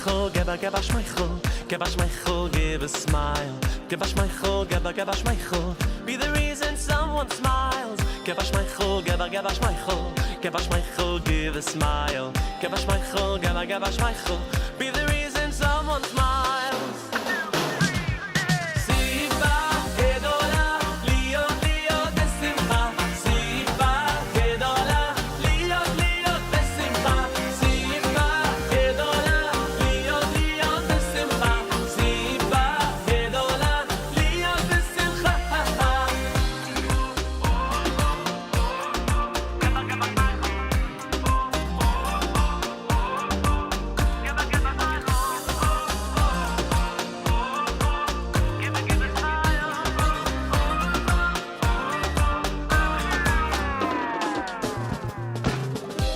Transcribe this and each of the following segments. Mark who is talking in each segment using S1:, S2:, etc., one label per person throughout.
S1: Michael, give us Michael, give us Michael, give a smile. Give us Michael, give us Michael, be the reason someone smiles. Give us Michael, give us Michael, give us Michael, give a smile. Give us Michael, give us Michael, be the reason someone smiles.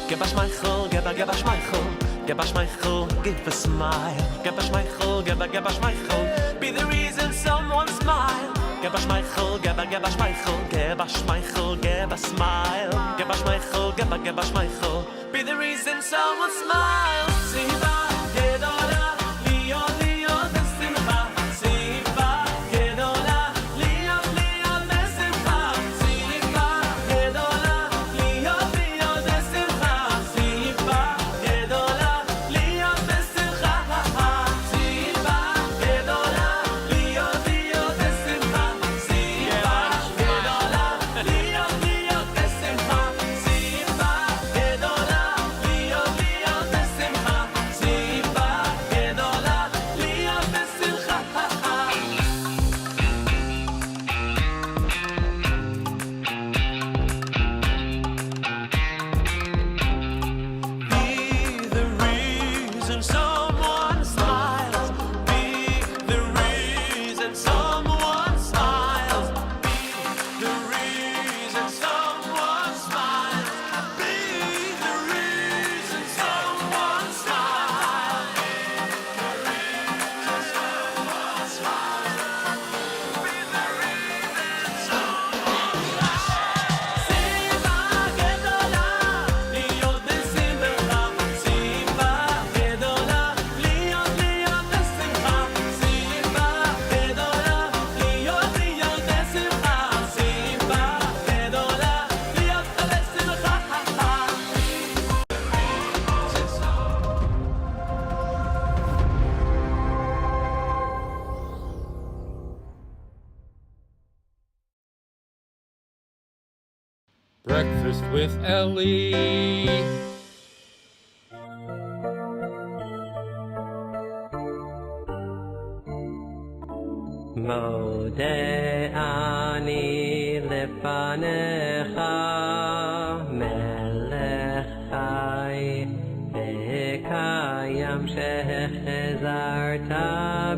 S1: Give us Michael, give us Michael, give a smile. Give us Michael, give us Michael, be the reason someone smile. Give us Michael, give us Michael, give us Michael, give a smile. Give us Michael, give us Michael, be the reason someone smiles. Siva gedola, Leo Leo besimcha. Siva gedola, Leo Leo besimcha. Siva gedola, Leo Leo besimcha. Siva gedola, Leo besimcha. Siva gedola, Leo Leo besimcha. Siva gedola, Leo Leo besimcha. Siva gedola, Leo Leo besimcha. Siva gedola, Leo besimcha. Be the reason someone smiles. Be the reason someone smiles. Be the reason someone smiles. Be the reason someone smiles. Siva gedola, Leo besimcha. Siva gedola, Leo Leo besimcha. Siva gedola, Leo Leo besimcha. Siva gedola, Leo besimcha.
S2: Breakfast with Ellie.
S3: מודה אני לפניך, מלך חי וקיים שהחזרת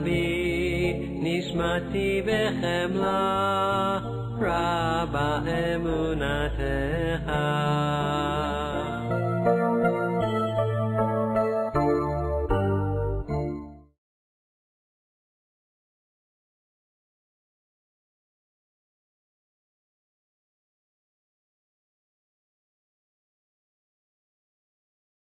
S3: בי, נשמתי בחמלה רבה אמונתך.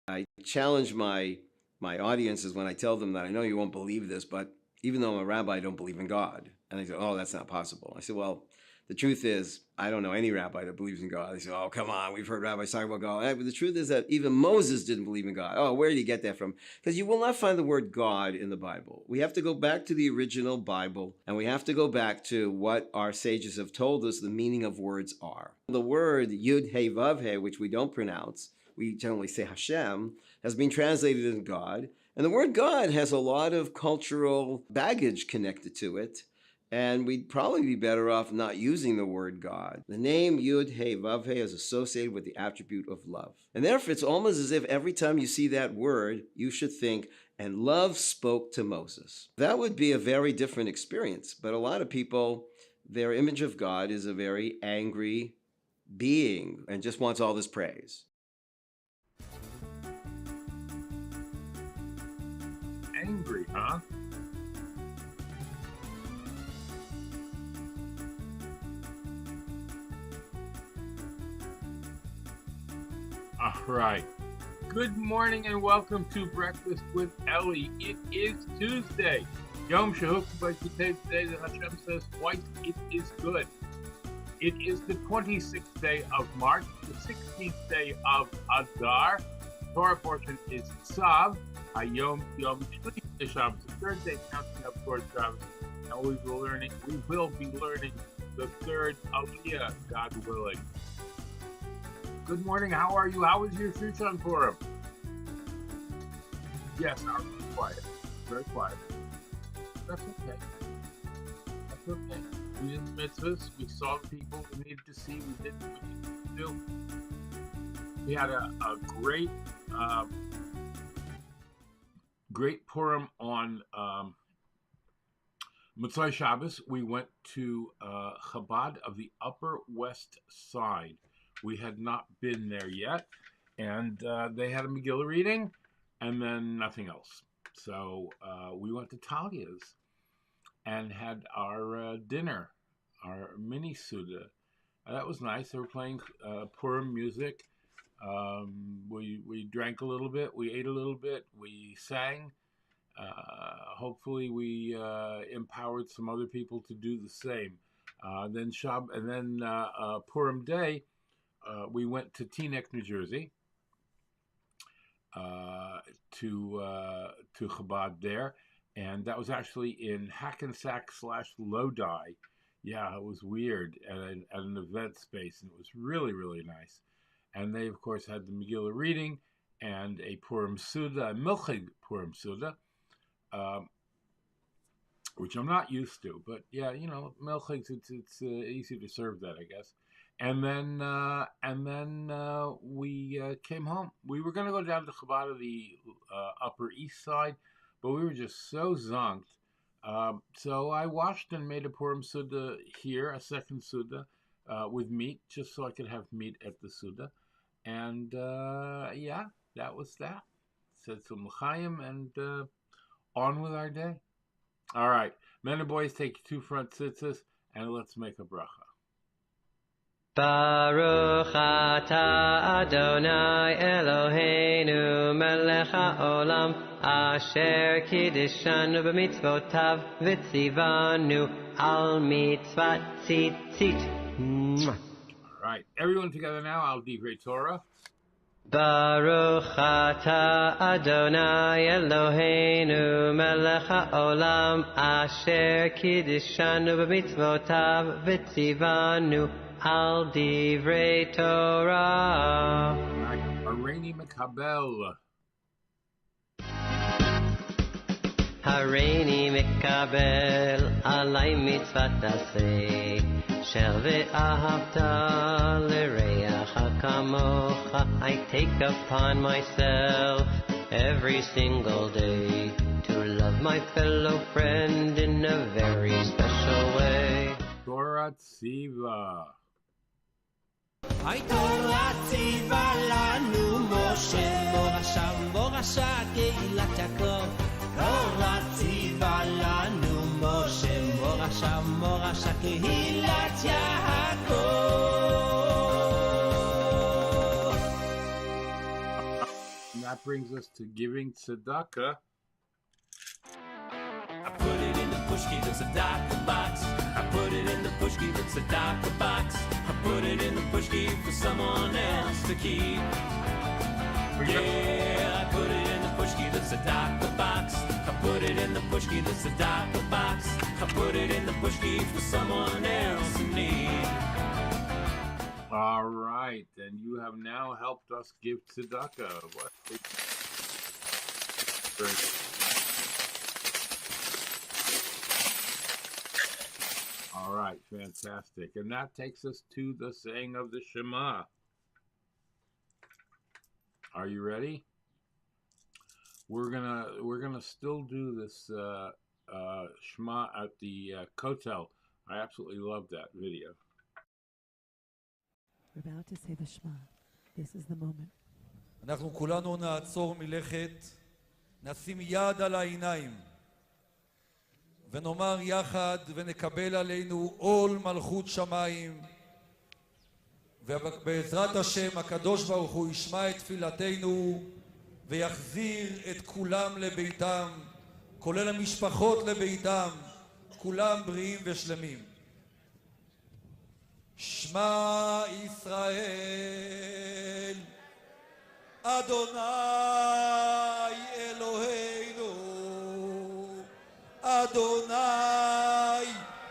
S4: I challenge my audiences when I tell them that I know you won't believe this, but even though I'm a rabbi, I don't believe in God. And they say, oh, that's not possible. I said, well, the truth is, I don't know any rabbi that believes in God. They say, oh, come on, we've heard rabbis talk about God. But the truth is that even Moses didn't believe in God. Oh, where did you get that from? Because you will not find the word God in the Bible. We have to go back to the original Bible, and we have to go back to what our sages have told us the meaning of words are. The word Yud He Vav He, which we don't pronounce, we generally say Hashem, has been translated as God. And the word God has a lot of cultural baggage connected to it. And we'd probably be better off not using the word God. The name Yud He Vav He is associated with the attribute of love. And therefore, it's almost as if every time you see that word, you should think, and love spoke to Moses. That would be a very different experience. But a lot of people, their image of God is a very angry being and just wants all this praise.
S2: Angry, huh? Right. Good morning and welcome to Breakfast with Ellie. It is Tuesday. Yom Shehuk today that Hashem says twice, it is good. It is the 26th day of March, the 16th day of Adar. Torah portion is Tzav, HaYom, Yom Shlishi Shabbos, the third day counting up towards Shabbos. And we will be learning the third Aliyah, God willing. Good morning. How are you? How was your Shushan Forum? Yes, I was quiet. Very quiet. That's okay. That's okay. We did the mitzvahs. We saw the people we needed to see. We did what we needed to do. We had a great Purim on Motzai Shabbos. We went to Chabad of the Upper West Side. We had not been there yet, and they had a Megillah reading, and then nothing else. So we went to Talia's and had our dinner, our mini Suda. That was nice. They were playing Purim music. We drank a little bit. We ate a little bit. We sang. Hopefully, we empowered some other people to do the same. Then Purim Day. We went to Teaneck, New Jersey, to Chabad there, and that was actually in Hackensack/Lodi. Yeah, it was weird at an event space, and it was really, really nice. And they, of course, had the Megillah reading and a Purim Suda, a Milchig Purim Suda, which I'm not used to, but yeah, Milchigs, it's easy to serve that, I guess. And then we came home. We were going to go down to Chabad of the Upper East Side, but we were just so zonked. So I washed and made a Purim Suda here, a second Suda, with meat, just so I could have meat at the Suda. And yeah, that was that. Said some l'chaim and on with our day. All right, men and boys, take two front tzitzis and let's make a bracha.
S3: Baruch atah Adonai Eloheinu melech haolam asher kiddishanu b'mitzvotav v'tzivanu al mitzvat tzitzit.
S2: All right, everyone together now. I'll divrei Torah.
S3: Baruch atah Adonai Eloheinu melech haolam asher kiddishanu b'mitzvotav v'tzivanu al divrei Torah.
S2: Hareini mekabel.
S3: Hareini mekabel alai mitzvat aseh shel ve'ahavta l'reacha kamocha. I take upon myself every single day to love my fellow friend in a very special way.
S2: Torah Tziva.
S1: Ay Torah tziva lanu Moshe morasha keilat Yaakov. Torah tziva lanu Moshe morasha keilat Yaakov.
S2: And that brings us to giving tzedakah.
S1: I put it in the pushki, the tzedakah box. I put it in the pushki, the tzedakah box. I put it in the pushki for someone else to keep. Yeah, I put it in the pushki, the tzedakah box. I put it in the pushki, the tzedakah box. I put it in the pushki for someone else in need.
S2: All right, and you have now helped us give tzedakah. What? All right, fantastic. And that takes us to the saying of the Shema. Are you ready? We're gonna still do this Shema at the Kotel. I absolutely love that video.
S5: We're about to say the Shema. This is the moment.
S6: אנחנו כולנו נעצור מלכת, נשים יד על העיניים, ונאמר יחד ונקבל עלינו עול מלכות שמיים, ובעזרת השם הקדוש ברוך הוא ישמע את תפילתנו ויחזיר את כולם לביתם, כולל המשפחות לביתם, כולם בריאים ושלמים. שמע ישראל, אדוני אלוהינו, אדוני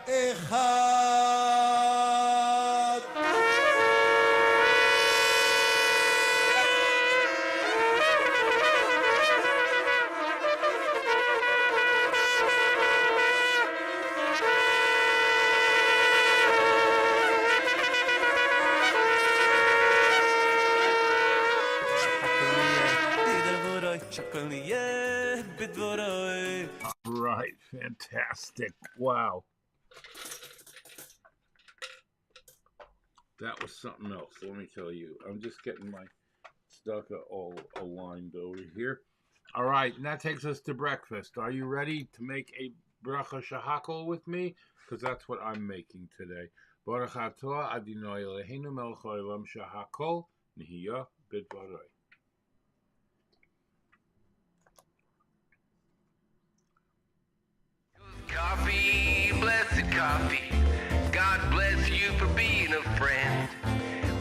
S6: אחד.
S2: Right, fantastic. Wow. That was something else, let me tell you. I'm just getting my stuff all aligned over here. All right, and that takes us to breakfast. Are you ready to make a bracha shahakol with me? Because that's what I'm making today. Baruch atah Adonai Eloheinu melech haolam shahakol nihiyah b'dvaroi.
S7: Coffee, blessed coffee. God bless you for being a friend.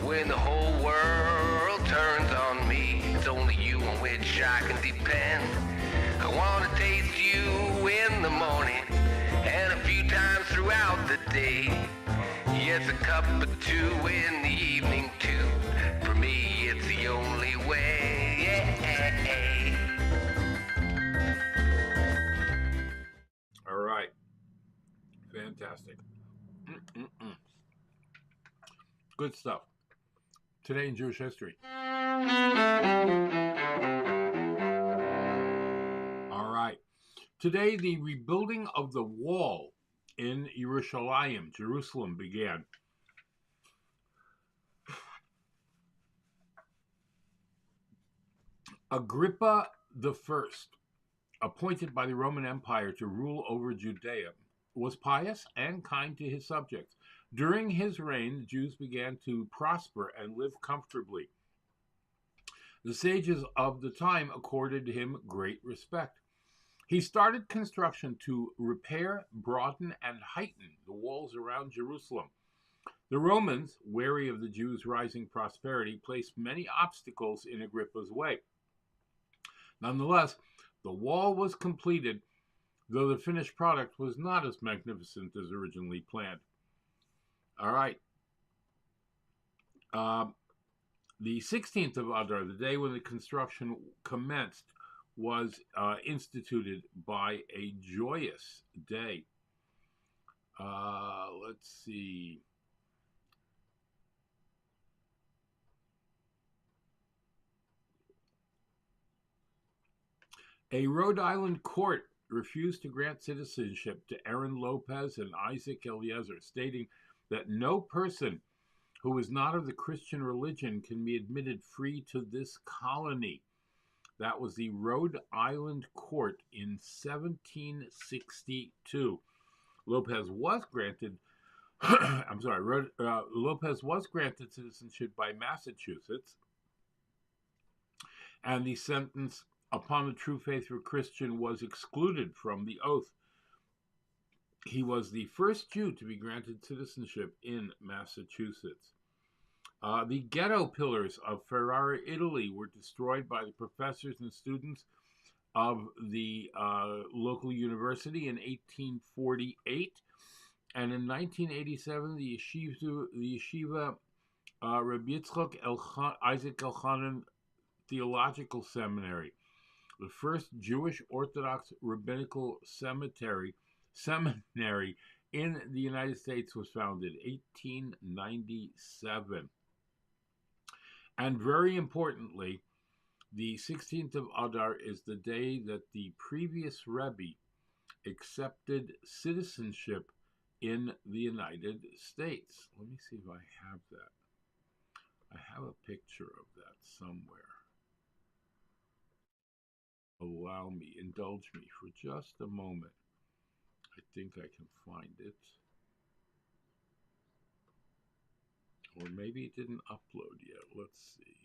S7: When the whole world turns on me, it's only you on which I can depend. I want to taste you in the morning and a few times throughout the day. Yes, a cup or two in the evening too. For me, it's the only way. Yeah.
S2: All right. Fantastic. Good stuff. Today in Jewish history. All right. Today, the rebuilding of the wall in Jerusalem began. Agrippa I, appointed by the Roman Empire to rule over Judea, was pious and kind to his subjects. During his reign, the Jews began to prosper and live comfortably. The sages of the time accorded him great respect. He started construction to repair, broaden, and heighten the walls around Jerusalem. The Romans, wary of the Jews' rising prosperity, placed many obstacles in Agrippa's way. Nonetheless, the wall was completed, though the finished product was not as magnificent as originally planned. All right. The 16th of Adar, the day when the construction commenced, was instituted by a joyous day. Let's see. A Rhode Island court refused to grant citizenship to Aaron Lopez and Isaac Eliezer, stating that no person who is not of the Christian religion can be admitted free to this colony. That was the Rhode Island court in 1762. Lopez was granted Lopez was granted citizenship by Massachusetts, and the sentence upon the true faith of a Christian was excluded from the oath. He was the first Jew to be granted citizenship in Massachusetts. The ghetto pillars of Ferrara, Italy were destroyed by the professors and students of the local university in 1848. And in 1987, the yeshiva Rabbi Yitzchak Isaac Elchanan Theological Seminary, the first Jewish Orthodox rabbinical seminary in the United States, was founded in 1897. And very importantly, the 16th of Adar is the day that the previous Rebbe accepted citizenship in the United States. Let me see if I have that. I have a picture of that somewhere. Allow me, indulge me for just a moment. I think I can find it. Or maybe it didn't upload yet. Let's see.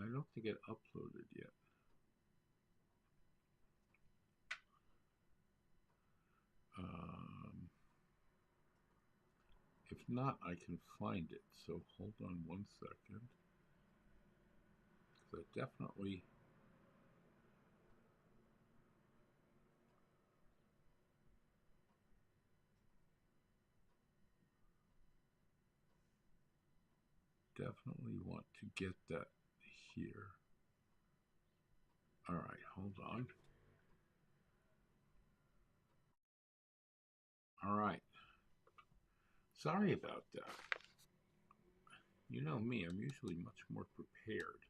S2: I don't think it uploaded yet. If not, I can find it. So hold on 1 second. Because I definitely... want to get that here. All right, hold on. All right. Sorry about that. You know me, I'm usually much more prepared.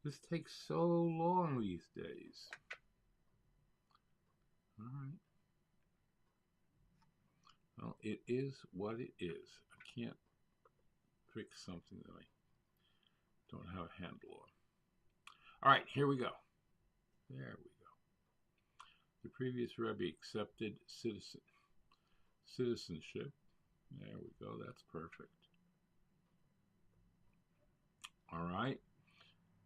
S2: This takes so long these days. All right. Well, it is what it is. I can't fix something that I don't have a handle on. All right, here we go. There we go. The previous Rebbe accepted citizenship. There we go. That's perfect. All right.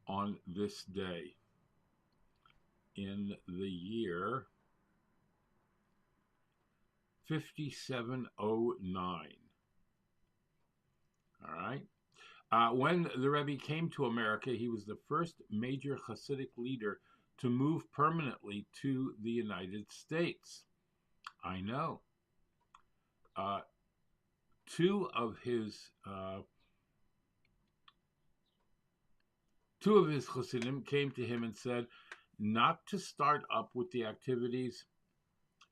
S2: On this day, in the year 5709. All right. When the Rebbe came to America, he was the first major Hasidic leader to move permanently to the United States. I know. Two of his Hasidim came to him and said not to start up with the activities,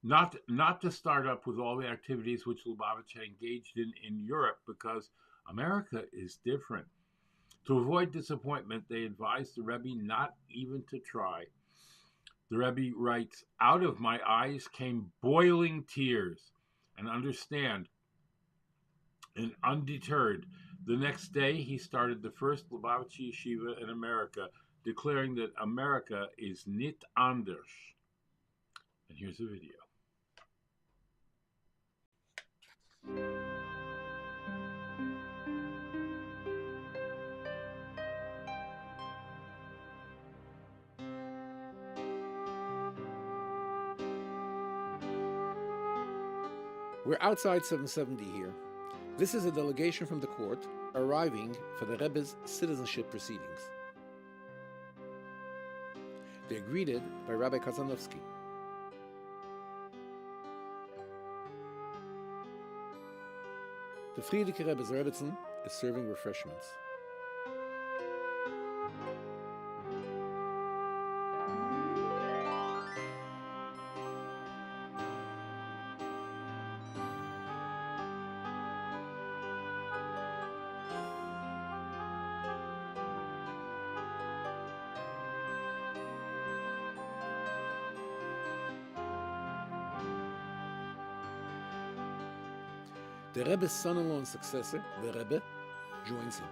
S2: not to start up with all the activities which Lubavitch engaged in Europe, because America is different. To avoid disappointment, they advised the Rebbe not even to try. The Rebbe writes, "Out of my eyes came boiling tears." And understand, and undeterred, the next day he started the first Lubavitch yeshiva in America, declaring that America is nit anders. And here's a video.
S8: We're outside 770 here. This is a delegation from the court arriving for the Rebbe's citizenship proceedings. They're greeted by Rabbi Kazanovsky. The Friedrich Rebbe's Rebbetzin is serving refreshments. The Rebbe's son-in-law and successor, the Rebbe, joins him.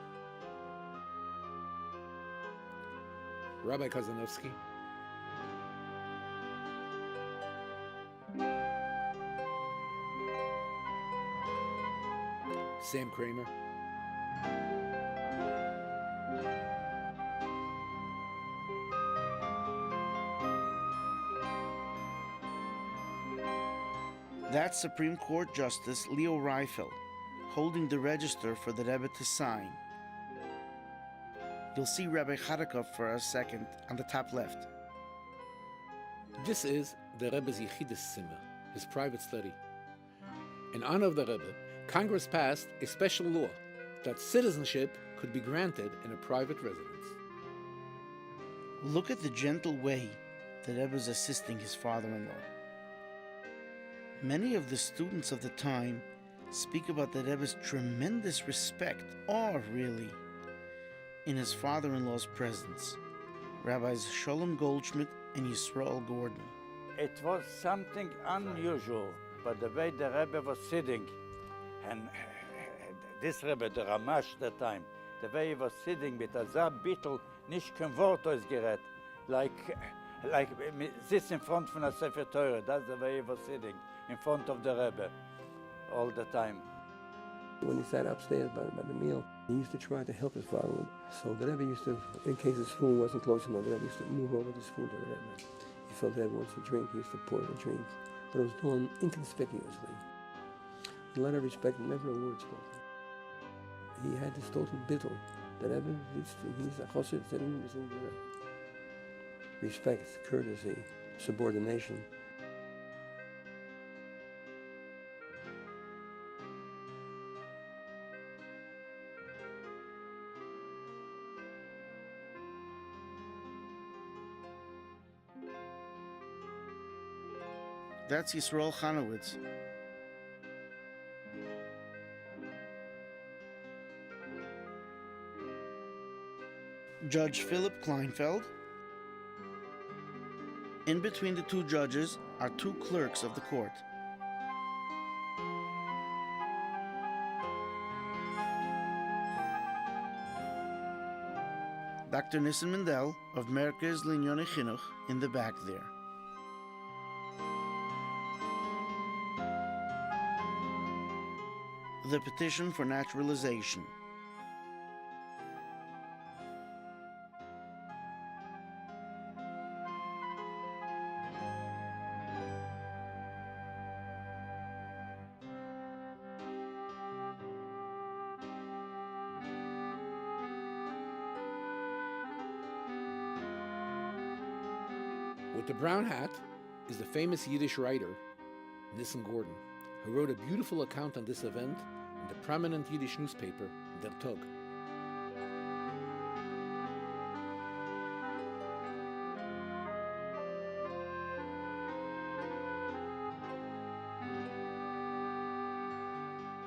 S8: Rabbi Kazanovsky, Sam Kramer,
S9: That's Supreme Court Justice Leo Reifel, holding the register for the Rebbe to sign. You'll see Rabbi Chadakov for a second on the top left.
S8: This is the Rebbe's Yechidus Zimmer, his private study. In honor of the Rebbe, Congress passed a special law that citizenship could be granted in a private residence.
S9: Look at the gentle way the Rebbe is assisting his father-in-law. Many of the students of the time speak about the Rebbe's tremendous respect, awe really, in his father-in-law's presence, Rabbis Sholem Goldschmidt and Yisrael Gordon.
S10: It was something unusual, but the way the Rebbe was sitting, and this Rebbe, the Ramash that time, the way he was sitting with a Zab Bittel, nicht kein Wort ausgerät, like sits in front von a Sefer Torah, that's the way he was sitting, in front of the Rebbe. all the time.
S11: When he sat upstairs by the meal, he used to try to help his father. So the Rebbe used to, in case the spoon wasn't close enough, the Rebbe used to move over the spoon to the Rebbe. He felt the Rebbe wants a drink, he used to pour the drink. But it was done inconspicuously. A lot of respect, never a word spoken. He had this total bittul. The Rebbe, he's a KOSHER sitting in the Rebbe. Respect, courtesy, subordination.
S9: That's Yisrael Chanowitz. Judge Philip Kleinfeld. In between the two judges are two clerks of the court. Dr. Nissen Mendel of Merkez Linyonei Chinuch in the back there. The petition for naturalization.
S8: With the brown hat is the famous Yiddish writer, Nissen Gordon, who wrote a beautiful account on this event in the prominent Yiddish newspaper, Der Tag.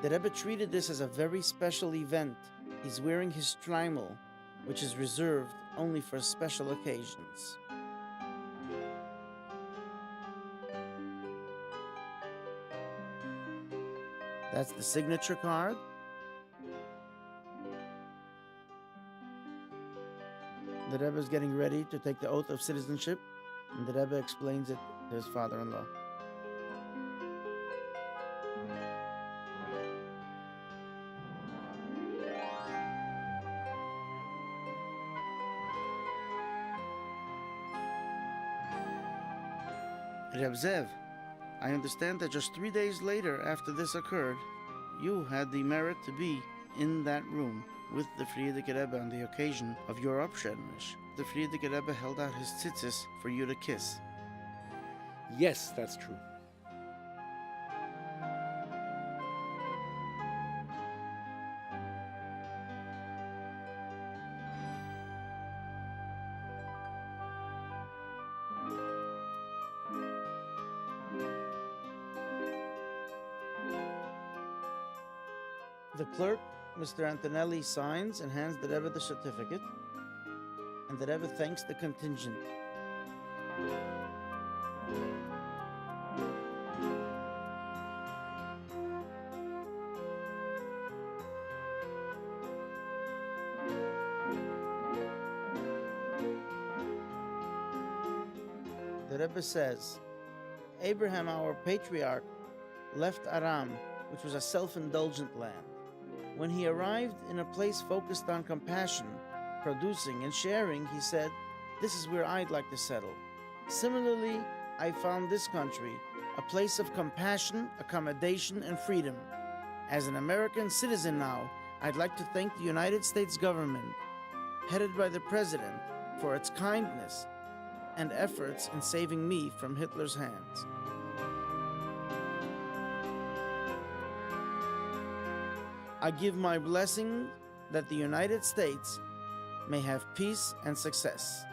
S9: The Rebbe treated this as a very special event. He's wearing his shtreimel, which is reserved only for special occasions. That's the signature card. The Rebbe is getting ready to take the oath of citizenship, and the Rebbe explains it to his father-in-law. Reb Zev, I understand that just 3 days later after this occurred, you had the merit to be in that room with the Frierdiker Rebbe on the occasion of your Abschedmish. The Frierdiker Rebbe held out his tzitzis for you to kiss.
S8: Yes, that's true.
S9: The clerk, Mr. Antonelli, signs and hands the Rebbe the certificate, and the Rebbe thanks the contingent. The Rebbe says, Abraham, our patriarch, left Aram, which was a self-indulgent land. When he arrived in a place focused on compassion, producing and sharing, he said, "This is where I'd like to settle." Similarly, I found this country a place of compassion, accommodation, and freedom. As an American citizen now, I'd like to thank the United States government, headed by the President, for its kindness and efforts in saving me from Hitler's hands. I give my blessing that the United States may have peace and success.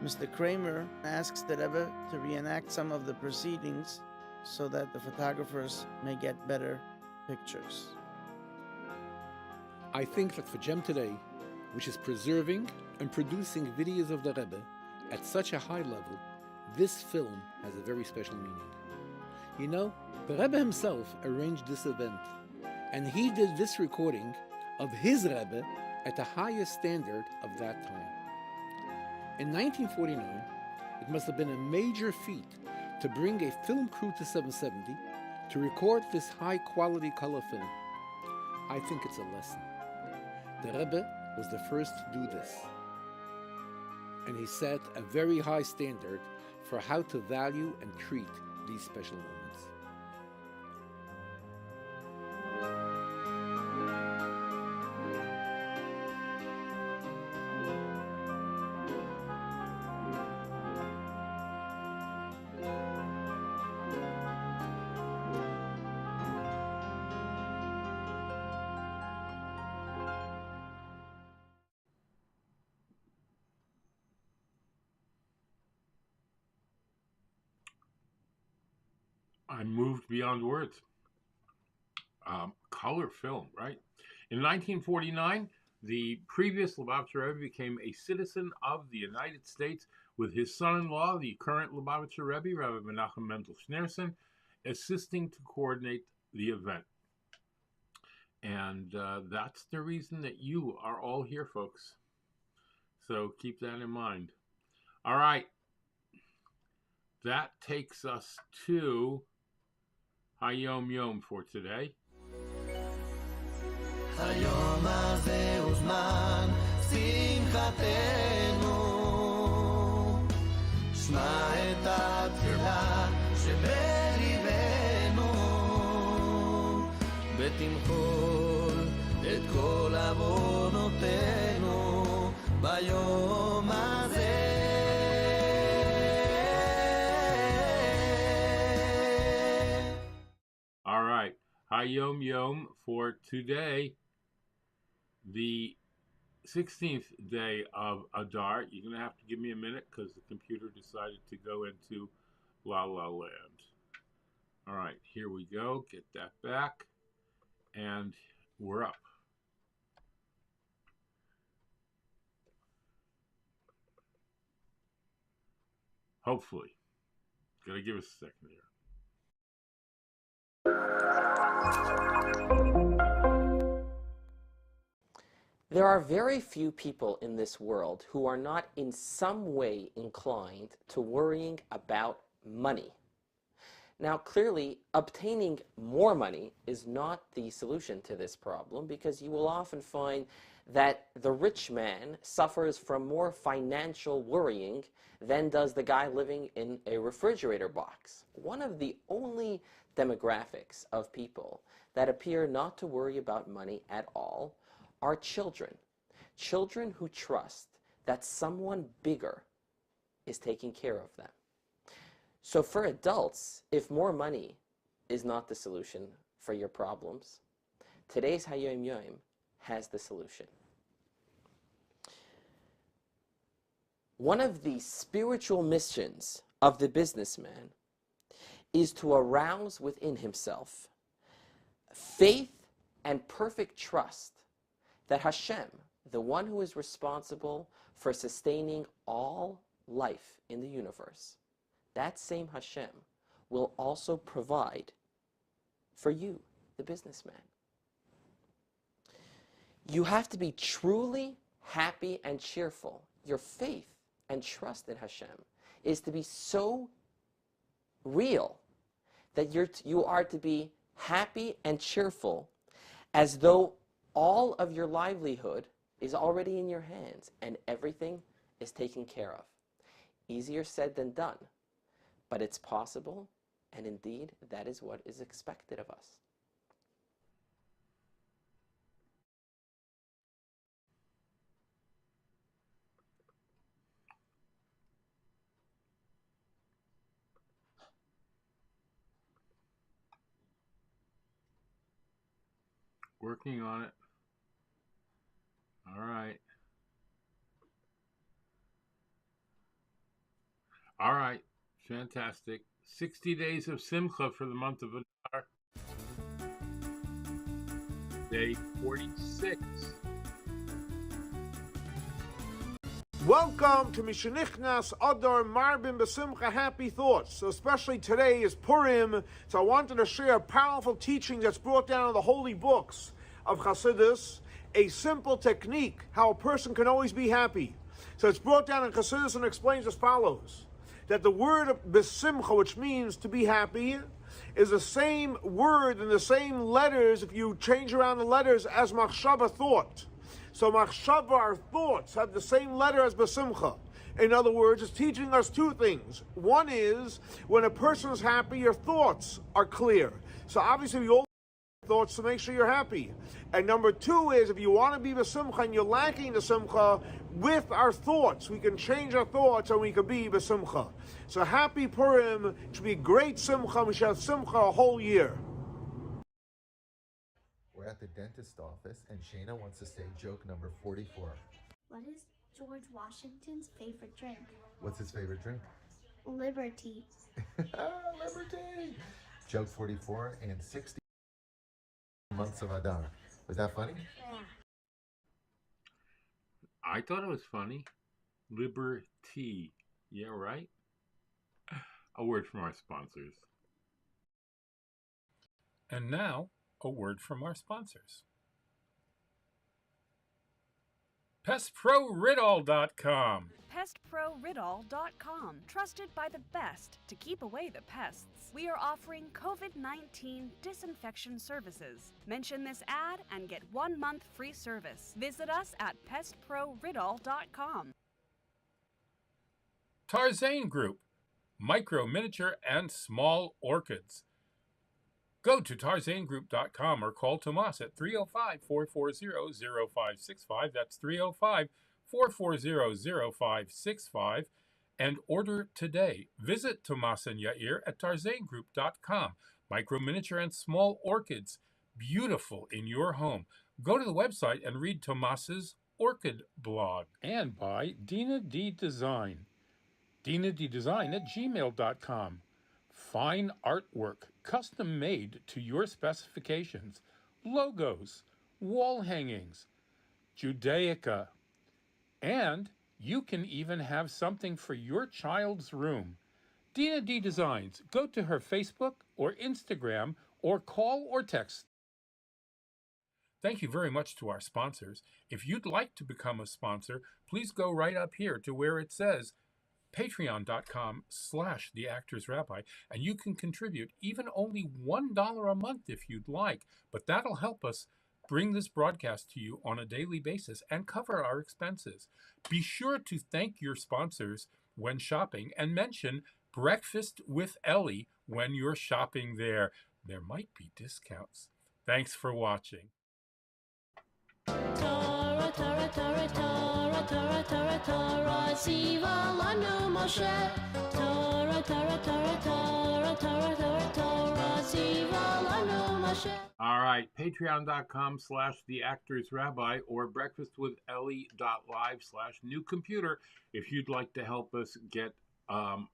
S9: Mr. Kramer asks the Rebbe to reenact some of the proceedings so that the photographers may get better pictures.
S8: I think that for Gem today, which is preserving and producing videos of the Rebbe at such a high level, this film has a very special meaning. You know, the Rebbe himself arranged this event, and he did this recording of his Rebbe at the highest standard of that time. In 1949, it must have been a major feat to bring a film crew to 770 to record this high-quality color film. I think it's a lesson. The Rebbe was the first to do this, and he set a very high standard for how to value and treat these special moments.
S2: I'm moved beyond words. Color film, right? In 1949, the previous Lubavitcher Rebbe became a citizen of the United States with his son-in-law, the current Lubavitcher Rebbe, Rabbi Menachem Mendel Schneerson, assisting to coordinate the event. And that's the reason that you are all here, folks. So keep that in mind. All right. That takes us to HaYom Yom for today.
S1: היום הזה הוא זמן שמחתנו, שמע את התפילה שבליבנו, ותמחול את כל עוונותינו ביום הזה.
S2: All right, HaYom Yom for today, the 16th day of Adar. You're going to have to give me a minute because the computer decided to go into La La Land. All right, here we go. Get that back. And we're up. Hopefully. Gotta give us a second here.
S12: There are very few people in this world who are not in some way inclined to worrying about money. Now, clearly, obtaining more money is not the solution to this problem, because you will often find that the rich man suffers from more financial worrying than does the guy living in a refrigerator box. One of the only demographics of people that appear not to worry about money at all are children. Children who trust that someone bigger is taking care of them. So for adults, if more money is not the solution for your problems, today's HaYom Yom has the solution. One of the spiritual missions of the businessman is to arouse within himself faith and perfect trust that Hashem, the one who is responsible for sustaining all life in the universe, that same Hashem will also provide for you, the businessman. You have to be truly happy and cheerful. Your faith and trust in Hashem is to be so real that you are to be happy and cheerful as though all of your livelihood is already in your hands and everything is taken care of. Easier said than done, but it's possible, and indeed that is what is expected of us.
S2: Working on it. All right. All right. Fantastic. 60 days of Simcha for the month of Adar. Day 46.
S13: Welcome to Mishenichnas Adar Marbin Besimcha Happy Thoughts. So especially today is Purim, so I wanted to share a powerful teaching that's brought down in the holy books of Chassidus, a simple technique how a person can always be happy. So it's brought down in Chassidus and explains as follows, that the word Besimcha, which means to be happy, is the same word and the same letters if you change around the letters as Machshava, thought. So Machshava, our thoughts, have the same letter as Besimcha. In other words, it's teaching us two things. One is, when a person is happy, your thoughts are clear. So obviously we all have thoughts to make sure you're happy. And number two is, if you want to be Besimcha and you're lacking the Simcha, with our thoughts, we can change our thoughts and we can be Besimcha. So happy Purim, it should be a great Simcha, we should have Simcha a whole year.
S14: We're at the dentist office, and Shayna wants to say joke number 44.
S15: What is George Washington's favorite drink?
S14: What's his favorite drink?
S15: Liberty.
S14: Liberty! Joke 44 and 60 months of Adar. Was that funny?
S15: Yeah.
S2: I thought it was funny. Liberty. Yeah, right? A word from our sponsors.
S16: And now, a word from our sponsors. PestProRidol.com.
S17: PestProRidol.com. Trusted by the best to keep away the pests. We are offering COVID-19 disinfection services. Mention this ad and get 1 month free service. Visit us at PestProRidol.com.
S16: Tarzane Group. Micro, miniature, and small orchids. Go to tarzanegroup.com or call Tomas at 305-440-0565. That's 305-440-0565 and order today. Visit Tomas and Yair at tarzanegroup.com. Micro, miniature, and small orchids. Beautiful in your home. Go to the website and read Tomas's orchid blog. And by Dina D Design. DinaDDesign@gmail.com. Fine artwork, custom made to your specifications, logos, wall hangings, Judaica, and you can even have something for your child's room. Dina D Designs. Go to her Facebook or Instagram or call or text. Thank you very much to our sponsors. If you'd like to become a sponsor, please go right up here to where it says patreon.com/theactorsrabbi, and you can contribute even only $1 a month if you'd like, but that'll help us bring this broadcast to you on a daily basis and cover our expenses. Be sure to thank your sponsors when shopping and mention Breakfast with Elli when you're shopping there. There might be discounts. Thanks for watching.
S18: Torah, Torah, Torah, Torah, Torah, Torah, Torah, Tziva lanu Moshe. Torah, Torah, Torah, Torah, Torah, Torah, Torah, Tziva lanu Moshe.
S2: All right, patreon.com/theactorsrabbi or breakfastwithelli.live/newcomputer if you'd like to help us get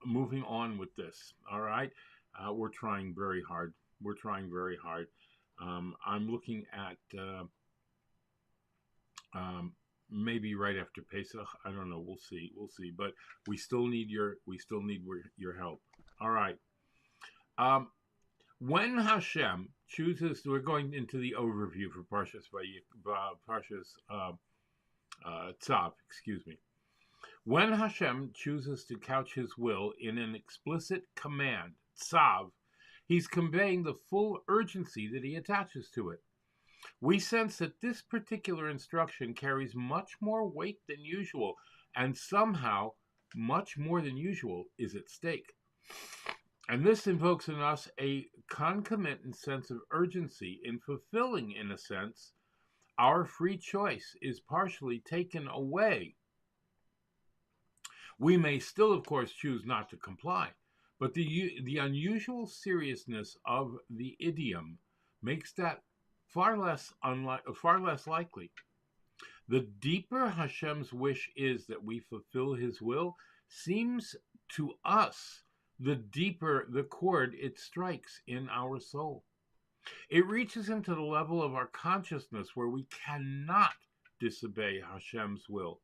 S2: moving on with this. All right, we're trying very hard. I'm looking at maybe right after Pesach. I don't know. We'll see. But we still need your help. All right. When Hashem chooses, we're going into the overview for Parshas Tzav. Excuse me. When Hashem chooses to couch His will in an explicit command, Tzav, He's conveying the full urgency that He attaches to it. We sense that this particular instruction carries much more weight than usual, and somehow much more than usual is at stake. And this invokes in us a concomitant sense of urgency in fulfilling, in a sense, our free choice is partially taken away. We may still, of course, choose not to comply, but the unusual seriousness of the idiom makes that far less likely. The deeper Hashem's wish is that we fulfill His will seems to us the deeper the chord it strikes in our soul. It reaches into the level of our consciousness where we cannot disobey Hashem's will,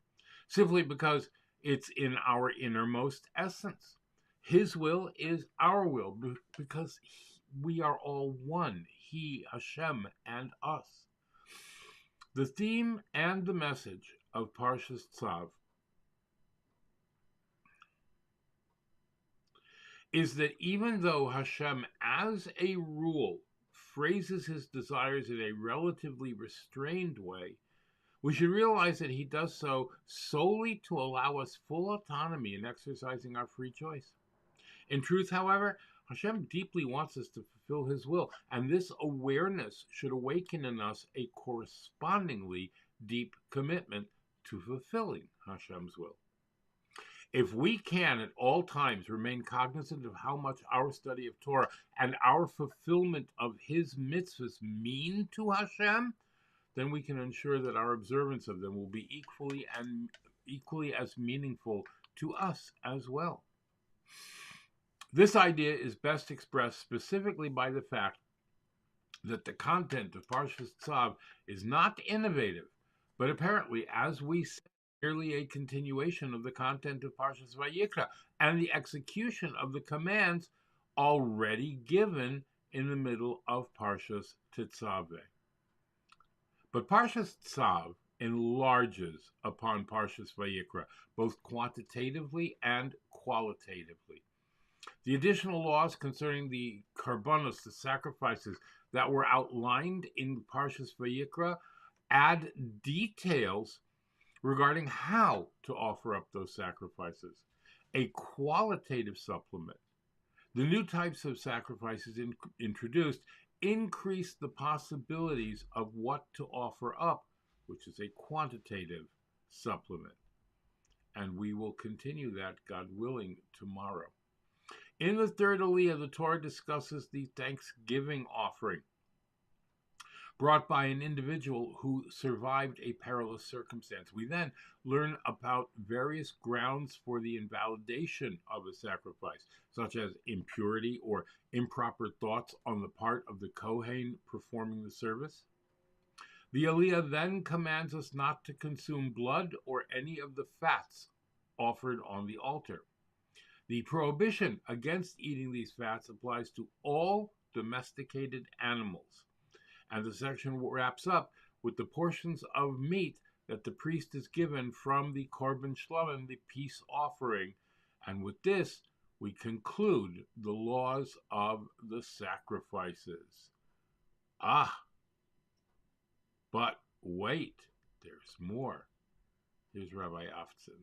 S2: simply because It's in our innermost essence. His will is our will because we are all one, He, Hashem, and us. The theme and the message of Parshas Tzav is that even though Hashem, as a rule, phrases his desires in a relatively restrained way, we should realize that he does so solely to allow us full autonomy in exercising our free choice. In truth, however, Hashem deeply wants us to fulfill his will, and this awareness should awaken in us a correspondingly deep commitment to fulfilling Hashem's will. If we can at all times remain cognizant of how much our study of Torah and our fulfillment of his mitzvahs mean to Hashem, then we can ensure that our observance of them will be equally as meaningful to us as well. This idea is best expressed specifically by the fact that the content of Parshas Tzav is not innovative, but apparently, as we said, merely a continuation of the content of Parshas Vayikra and the execution of the commands already given in the middle of Parshas Tetzaveh. But Parshas Tzav enlarges upon Parshas Vayikra, both quantitatively and qualitatively. The additional laws concerning the karbanos, the sacrifices that were outlined in Parshas Vayikra, add details regarding how to offer up those sacrifices, a qualitative supplement. The new types of sacrifices introduced increase the possibilities of what to offer up, which is a quantitative supplement. And we will continue that, God willing, tomorrow. In the third Aliyah, the Torah discusses the thanksgiving offering brought by an individual who survived a perilous circumstance. We then learn about various grounds for the invalidation of a sacrifice, such as impurity or improper thoughts on the part of the Kohen performing the service. The Aliyah then commands us not to consume blood or any of the fats offered on the altar. The prohibition against eating these fats applies to all domesticated animals. And the section wraps up with the portions of meat that the priest is given from the korban shlamim, the peace offering. And with this, we conclude the laws of the sacrifices. But wait, there's more. Here's Rabbi Aftzin.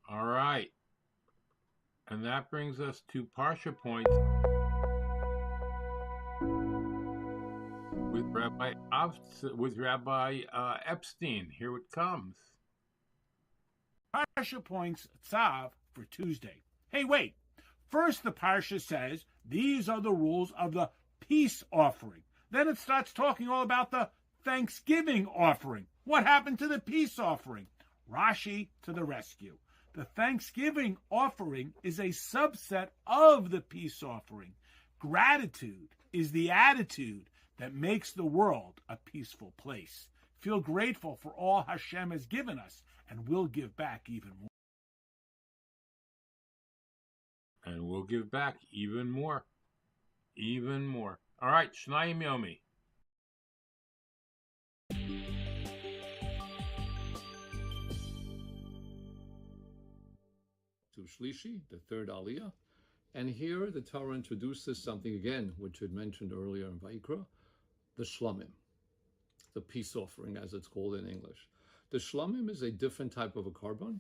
S2: All right. And that brings us to Parsha points with Rabbi Epstein. Here it comes.
S13: Parsha points Tzav for Tuesday. Hey, wait. First, the Parsha says these are the rules of the peace offering. Then it starts talking all about the Thanksgiving offering. What happened to the peace offering? Rashi to the rescue. The Thanksgiving offering is a subset of the peace offering. Gratitude is the attitude that makes the world a peaceful place. Feel grateful for all Hashem has given us, and we'll give back even more.
S2: And we'll give back even more. Even more. All right, Shnayim Yomi.
S19: To Shlishi, the third Aliyah. And here the Torah introduces something again, which it mentioned earlier in Vayikra, the Shlomim, the peace offering as it's called in English. The Shlomim is a different type of a korban,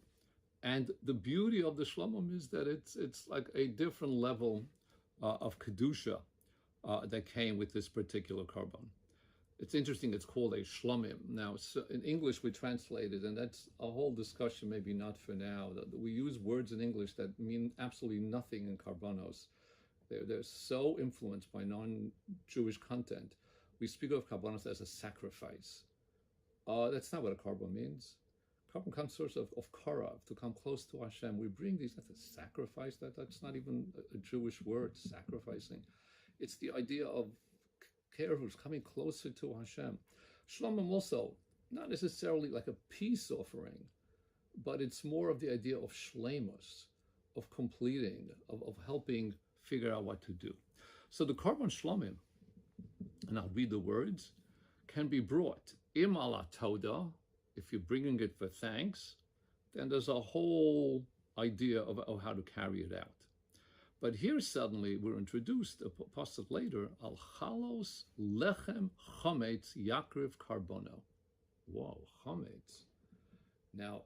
S19: and the beauty of the Shlomim is that it's like a different level of Kedusha that came with this particular korban. It's interesting, it's called a shlomim. Now, so in English, we translate it, and that's a whole discussion, maybe not for now. We use words in English that mean absolutely nothing in karbanos. They're so influenced by non-Jewish content. We speak of karbanos as a sacrifice. That's not what a karban means. Karban comes source of karav, to come close to Hashem. We bring these, that's a sacrifice. That's not even a Jewish word, sacrificing. It's the idea of care who's coming closer to Hashem. Shlomim also, not necessarily like a peace offering, but it's more of the idea of shleimus, of completing, of helping figure out what to do. So the korban shlomim, and I'll read the words, can be brought im ala toda, if you're bringing it for thanks, then there's a whole idea of how to carry it out. But here suddenly we're introduced, a pasuk later, al chalos lechem chometz yakriv karbono. Whoa, chometz. Now,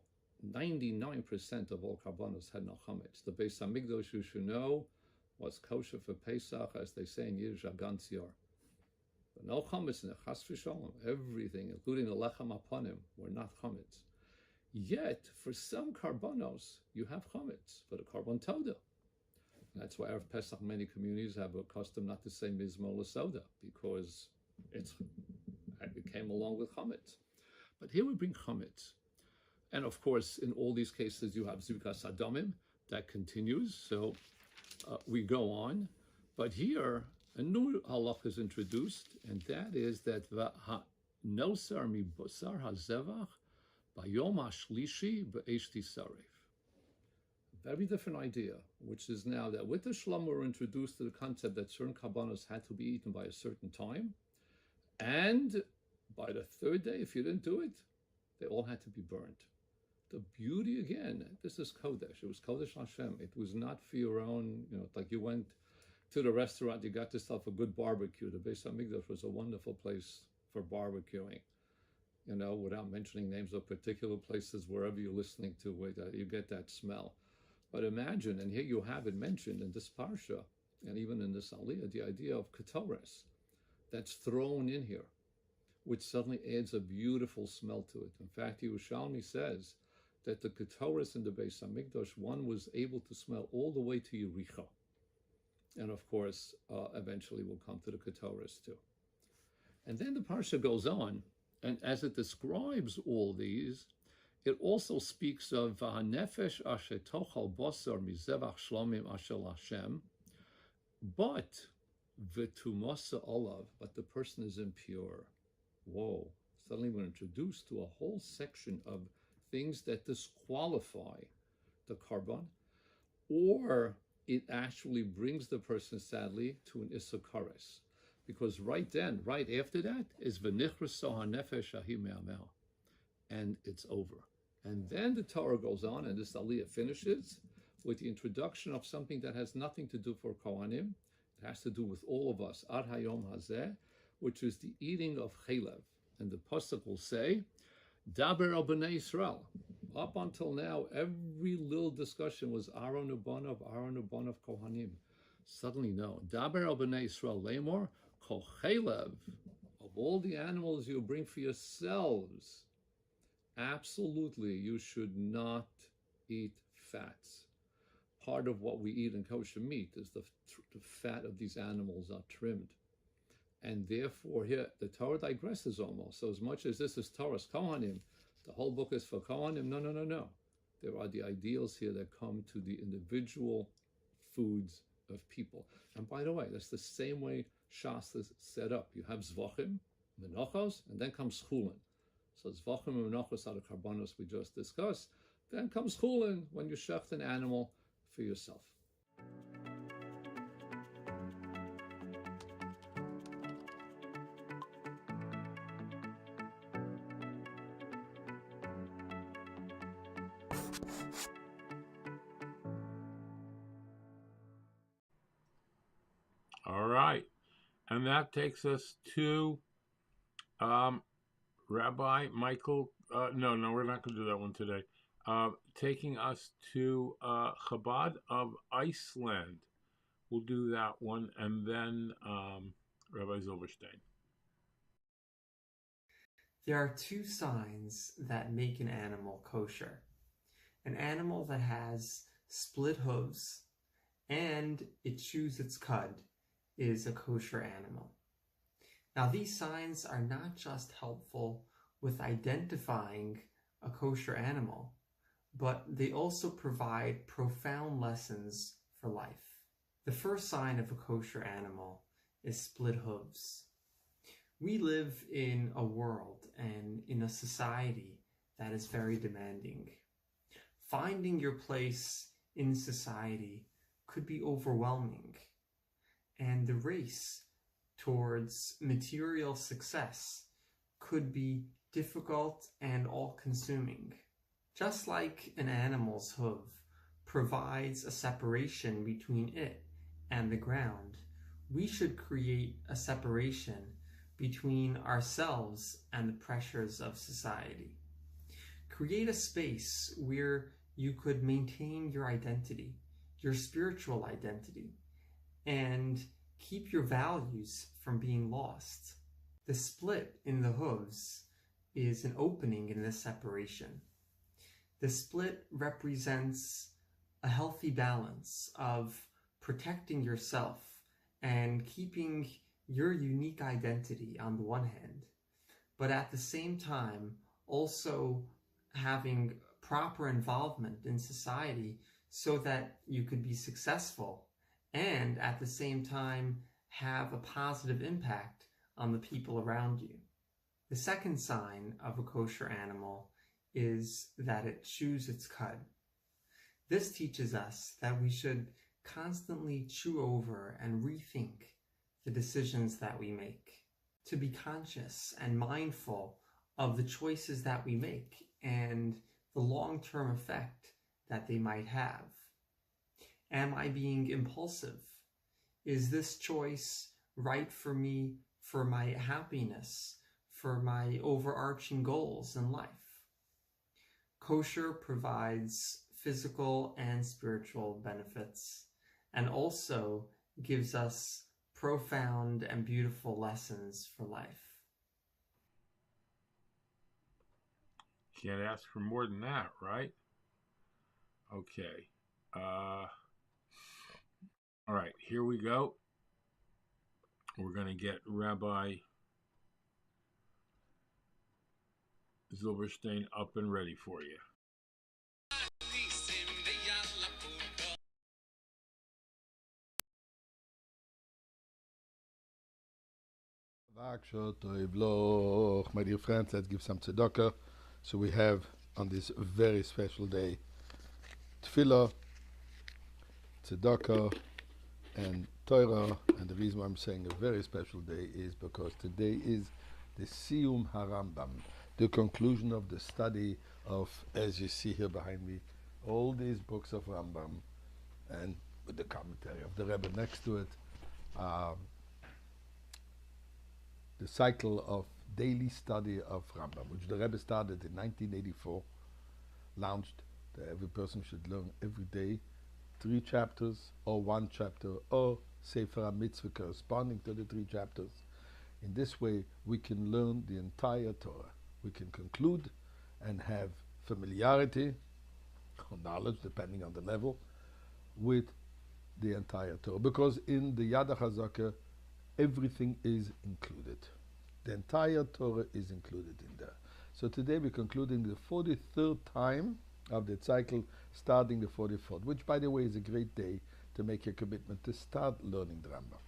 S19: 99% of all karbonos had no chometz. The Beis Hamikdash, you should know, was kosher for Pesach, as they say in Yiddish, Agantz Yor. But no chometz in the chas v'sholom. Everything, including the lechem aponim, were not chometz. Yet, for some karbonos, you have chometz, for the karbon toda. That's why Erev Pesach many communities have a custom not to say mizmor l'soda, because it came along with chametz. But here we bring chametz. And of course, in all these cases, you have zikas adamim, that continues. So we go on. But here, a new halach is introduced, and that is that nosar mi bosar hazevach bayom hashlishi be'esh tisaref. Very different idea, which is now that with the shlom we're introduced to the concept that certain karbanos had to be eaten by a certain time, and by the third day, if you didn't do it, they all had to be burnt. The beauty again, this is Kodesh. It was Kodesh Hashem. It was not for your own, like you went to the restaurant, you got yourself a good barbecue. The Beis Hamikdash was a wonderful place for barbecuing. Without mentioning names of particular places, wherever you're listening to it, you get that smell. But imagine, and here you have it mentioned in this parsha, and even in this aliyah, the idea of ketores that's thrown in here, which suddenly adds a beautiful smell to it. In fact, Yerushalmi says that the ketores in the Beis Hamikdash, one was able to smell all the way to Yericho. And of course, eventually we'll come to the Ketores too. And then the Parsha goes on, and as it describes all these, it also speaks of Nefesh asher tochal bosar mizevach shlomim asher Hashem, but v'tumasa olav, but the person is impure. Whoa! Suddenly we're introduced to a whole section of things that disqualify the korban, or it actually brings the person, sadly, to an isakaris. Because right after that, is v'nichras soha nefesh ahi me'amel. And it's over. And then the Torah goes on, and this Aliyah finishes with the introduction of something that has nothing to do for Kohanim. It has to do with all of us, Ad HaYom hazeh, which is the eating of chelev. And the pasuk will say, Daber al b'nei Yisrael. Up until now, every little discussion was Aaron Ubanov Kohanim. Suddenly, no. Daber al b'nei Yisrael lemor kol chelev. Of all the animals you bring for yourselves, absolutely, you should not eat fats. Part of what we eat in kosher meat is the fat of these animals are trimmed. And therefore, here, the Torah digresses almost. So as much as this is Torah's Kohanim, the whole book is for Kohanim. No. There are the ideals here that come to the individual foods of people. And by the way, that's the same way Shas is set up. You have Zvachim, Menachos, and then comes Chulin. So Zvachim and Menachos are the Karbanos we just discussed. Then comes Chulin, when you shecht an animal for yourself.
S2: All right. And that takes us to Rabbi Michael. No, we're not going to do that one today. Taking us to Chabad of Iceland. We'll do that one. And then Rabbi Zilberstein.
S20: There are two signs that make an animal kosher. An animal that has split hooves and it chews its cud is a kosher animal. Now, these signs are not just helpful with identifying a kosher animal, but they also provide profound lessons for life. The first sign of a kosher animal is split hooves. We live in a world and in a society that is very demanding. Finding your place in society could be overwhelming, and the race towards material success could be difficult and all-consuming. Just like an animal's hoof provides a separation between it and the ground, we should create a separation between ourselves and the pressures of society. Create a space where you could maintain your identity, your spiritual identity, and keep your values from being lost. The split in the hooves is an opening in this separation. The split represents a healthy balance of protecting yourself and keeping your unique identity on the one hand, but at the same time also having proper involvement in society so that you could be successful and at the same time have a positive impact on the people around you. The second sign of a kosher animal is that it chews its cud. This teaches us that we should constantly chew over and rethink the decisions that we make, to be conscious and mindful of the choices that we make and the long-term effect that they might have. Am I being impulsive? Is this choice right for me, for my happiness, for my overarching goals in life? Kosher provides physical and spiritual benefits and also gives us profound and beautiful lessons for life.
S2: Can't ask for more than that, right? Okay. All right, here we go. We're going to get Rabbi Zilberstein up and ready for you.
S21: My dear friends, let's give some tzedakah. So we have on this very special day tefillah, tzedakah, and Torah. And the reason why I'm saying a very special day is because today is the Siyum HaRambam, the conclusion of the study of, as you see here behind me, all these books of Rambam, and with the commentary of the Rebbe next to it. The cycle of daily study of Rambam, which the Rebbe started in 1984, launched that every person should learn every day 3 chapters or 1 chapter or Sefer HaMitzvah corresponding to the 3 chapters. In this way, we can learn the entire Torah. We can conclude and have familiarity or knowledge, depending on the level, with the entire Torah. Because in the Yad HaChazaka, everything is included. The entire Torah is included in there. So today we're concluding the 43rd time of the cycle, starting the 44th, which, by the way, is a great day to make a commitment to start learning the Rambam.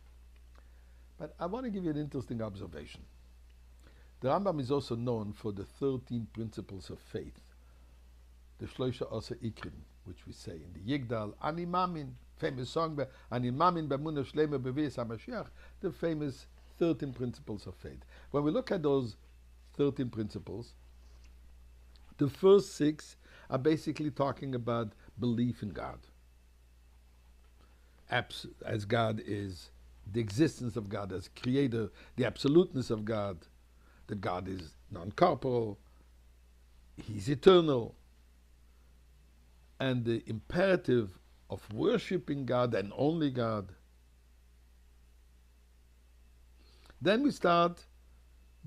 S21: But I want to give you an interesting observation. The Rambam is also known for the 13 principles of faith, the Shloisha Asa Ikrim, which we say in the Yigdal, Ani Mamin, famous song, Ani Mamin B'Emunah Shlema B'Vias HaMashiach, the famous 13 principles of faith. When we look at those 13 principles, the first 6 are basically talking about belief in God. As God is the existence of God as creator, the absoluteness of God, that God is non-corporal, He's eternal, and the imperative of worshiping God and only God. Then we start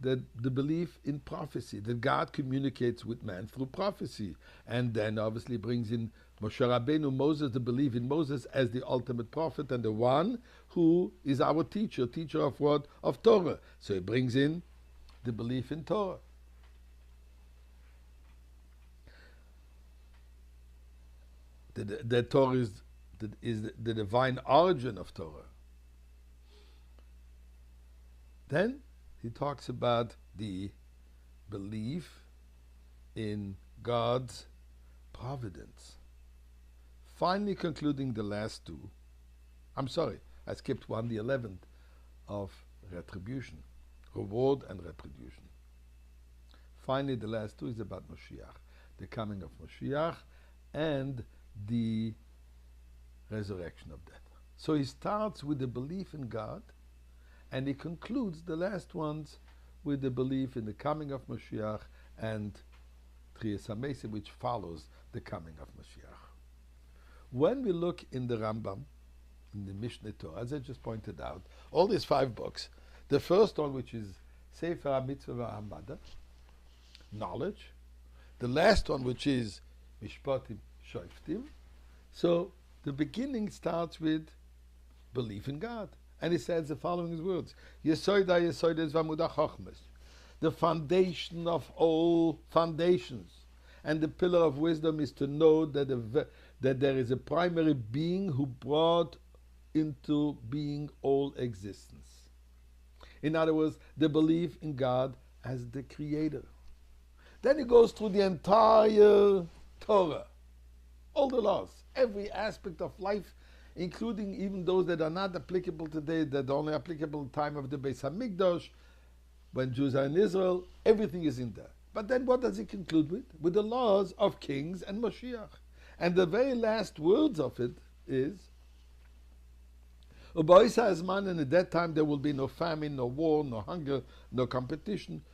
S21: the belief in prophecy, that God communicates with man through prophecy, and then obviously brings in Moshe Rabbeinu, Moses, the belief in Moses as the ultimate prophet and the one who is our teacher of what? Of Torah. So he brings in the belief in Torah. The Torah is the divine origin of Torah. Then he talks about the belief in God's providence. Finally concluding the last 2. I'm sorry, I skipped one, the 11th, of retribution, reward and retribution. Finally, the last 2 is about Mashiach, the coming of Mashiach and the resurrection of death. So he starts with the belief in God, and he concludes the last ones with the belief in the coming of Mashiach and Triyas HaMesim, which follows the coming of Mashiach. When we look in the Rambam, in the Mishneh Torah, as I just pointed out, all these 5 books, the first one, which is Sefer HaMitzvah V'Hamada, knowledge, the last one, which is Mishpatim Shoftim. So the beginning starts with belief in God. And he says the following words: Yesoida Yesoides V'Amuda Chochmes, the foundation of all foundations, and the pillar of wisdom is to know that there is a primary being who brought into being all existence. In other words, the belief in God as the creator. Then he goes through the entire Torah, all the laws, every aspect of life, including even those that are not applicable today, that are only applicable in the time of the Beis HaMikdash, when Jews are in Israel, everything is in there. But then what does he conclude with? With the laws of kings and Mashiach. And the very last words of it is, U'ba'isa hazman, and at that time there will be no famine, no war, no hunger, no competition.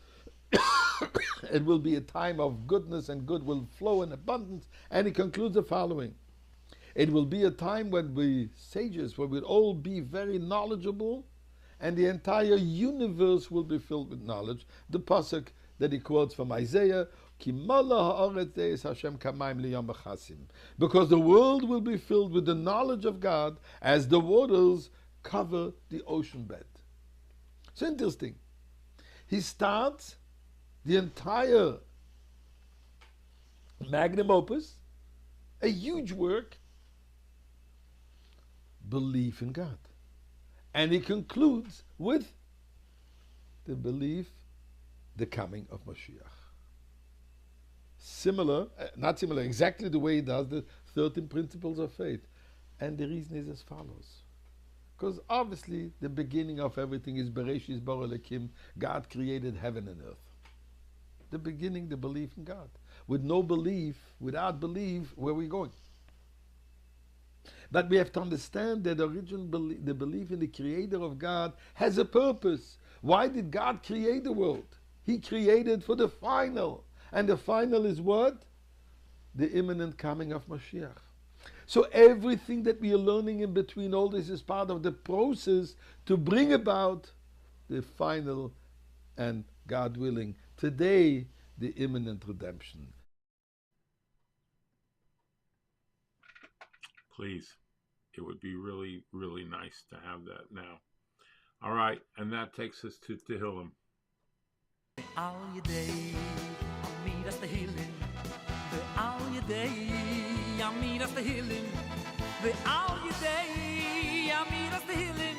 S21: It will be a time of goodness, and good will flow in abundance. And he concludes the following: it will be a time when we sages, when we'll all be very knowledgeable, and the entire universe will be filled with knowledge. The pasuk that he quotes from Isaiah, Because the world will be filled with the knowledge of God as the waters cover the ocean bed. It's interesting. He starts the entire magnum opus, a huge work, belief in God. And he concludes with the belief, the coming of Mashiach. Similar, not similar, exactly the way he does the 13 principles of faith. And the reason is as follows. Because obviously the beginning of everything is Bereshis Bara Elokim. God created heaven and earth. The beginning, the belief in God. With no belief, without belief, where are we going? But we have to understand that the original the belief in the Creator of God has a purpose. Why did God create the world? He created for the final. And the final is what? The imminent coming of Mashiach. So everything that we are learning in between all this is part of the process to bring about the final and, God willing, today, the imminent redemption.
S2: Please. It would be really, really nice to have that now. All right, and that takes us to Tehillim.
S1: Al Yedei Amidas Tehillim, Al Yedei Amidas Tehillim, Al Yedei Amidas Tehillim,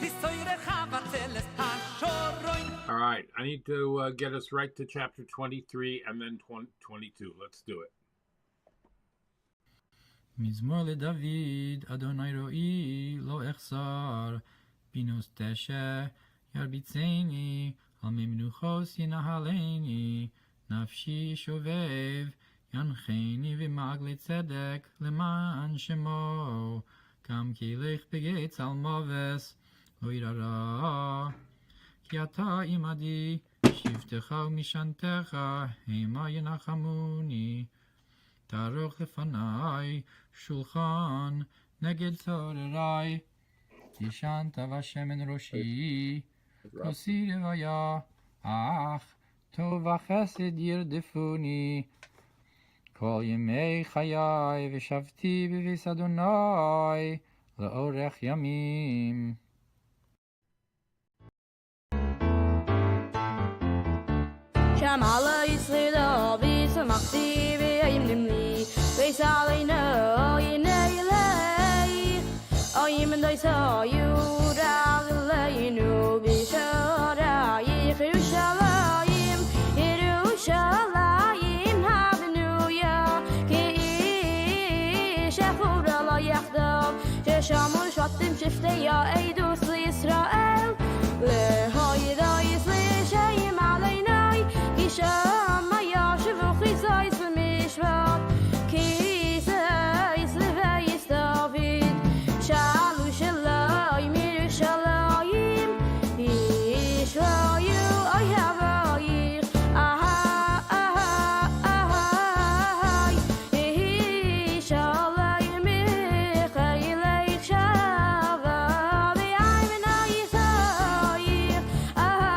S1: Tisoyre Chavatzeles HaShoroin.
S2: All right, I need to get us right to chapter 23 and then 22. Let's do it.
S4: מזמור לדוד, אדוני רואי, לא אחסר, בינוס תשע, ירביצני, על מי מנוחוס ינהלני, נפשי שובב, ינחני ומעגלי צדק, למען שמו, גם כי ילך בגיא צלמובס, לא ירא, כי אתה עמדי, שבטך ומשענתך, המה ינחמוני, תערוך לפניי שולחן נגד צורריי, תשענת בשמן ראשי, כוסי רוויה, אך טוב וחסד ירדפוני. כל ימי חיי ושבתי בביס אדוני לאורך ימים.
S18: שמע לישראל אבי שמחתי וימנים לי ויסעלינו יני אלי איים דייסו יורע אלינו בשערייך ירושלים ירושלים הבנויה כאיש יחור עלי יחדיו ששמו שבטים שבטי העדות לישראל להוידייס לשיים עלינו Shama yashivu chisais v'mishvat kisais levayis David shalu shalayim Yerushalayim yishrayu ayhavayich ahai yishalayim michayleich shava v'ayvena yisayich ahai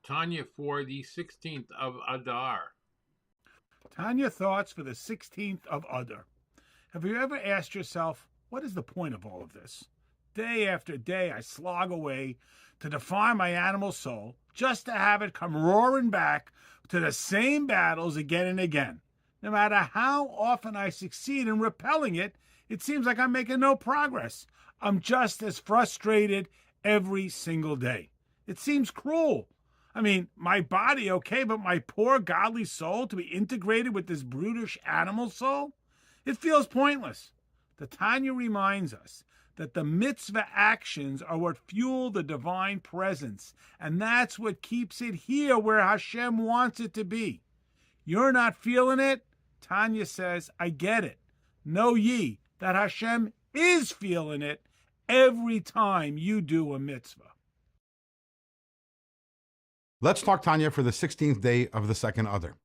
S2: Tanya for the 16th of Adar.
S22: Tanya thoughts for the 16th of Adar. Have you ever asked yourself, what is the point of all of this? Day after day, I slog away to define my animal soul just to have it come roaring back to the same battles again and again. No matter how often I succeed in repelling it, it seems like I'm making no progress. I'm just as frustrated every single day. It seems cruel. I mean, my body, okay, but my poor godly soul to be integrated with this brutish animal soul? It feels pointless. The Tanya reminds us that the mitzvah actions are what fuel the divine presence, and that's what keeps it here where Hashem wants it to be. You're not feeling it? Tanya says, I get it. Know ye that Hashem is feeling it every time you do a mitzvah.
S3: Let's talk Tanya for the 16th day of the second Adar.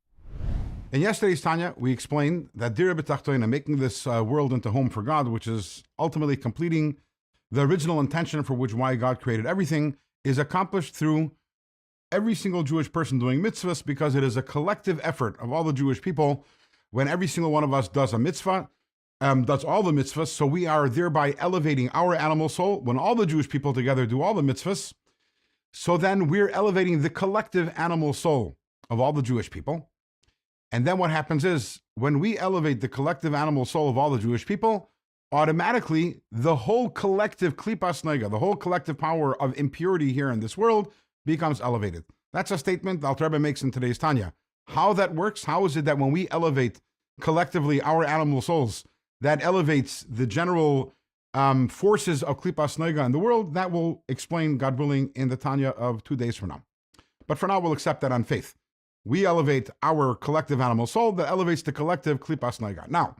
S3: In yesterday's Tanya, we explained that Dira B'Tachtoina, making this world into home for God, which is ultimately completing the original intention for why God created everything, is accomplished through every single Jewish person doing mitzvahs, because it is a collective effort of all the Jewish people. When every single one of us does a mitzvah, does all the mitzvahs, so we are thereby elevating our animal soul. When all the Jewish people together do all the mitzvahs, so then we're elevating the collective animal soul of all the Jewish people. And then what happens is, when we elevate the collective animal soul of all the Jewish people, automatically the whole collective klipas nega, the whole collective power of impurity here in this world, becomes elevated. That's a statement the Alter Rebbe makes in today's Tanya. How that works, how is it that when we elevate collectively our animal souls, that elevates the general forces of klipas nega in the world? That will explain, God willing, in the Tanya of 2 days from now. But for now, we'll accept that on faith. We elevate our collective animal soul that elevates the collective klipas nega. Now,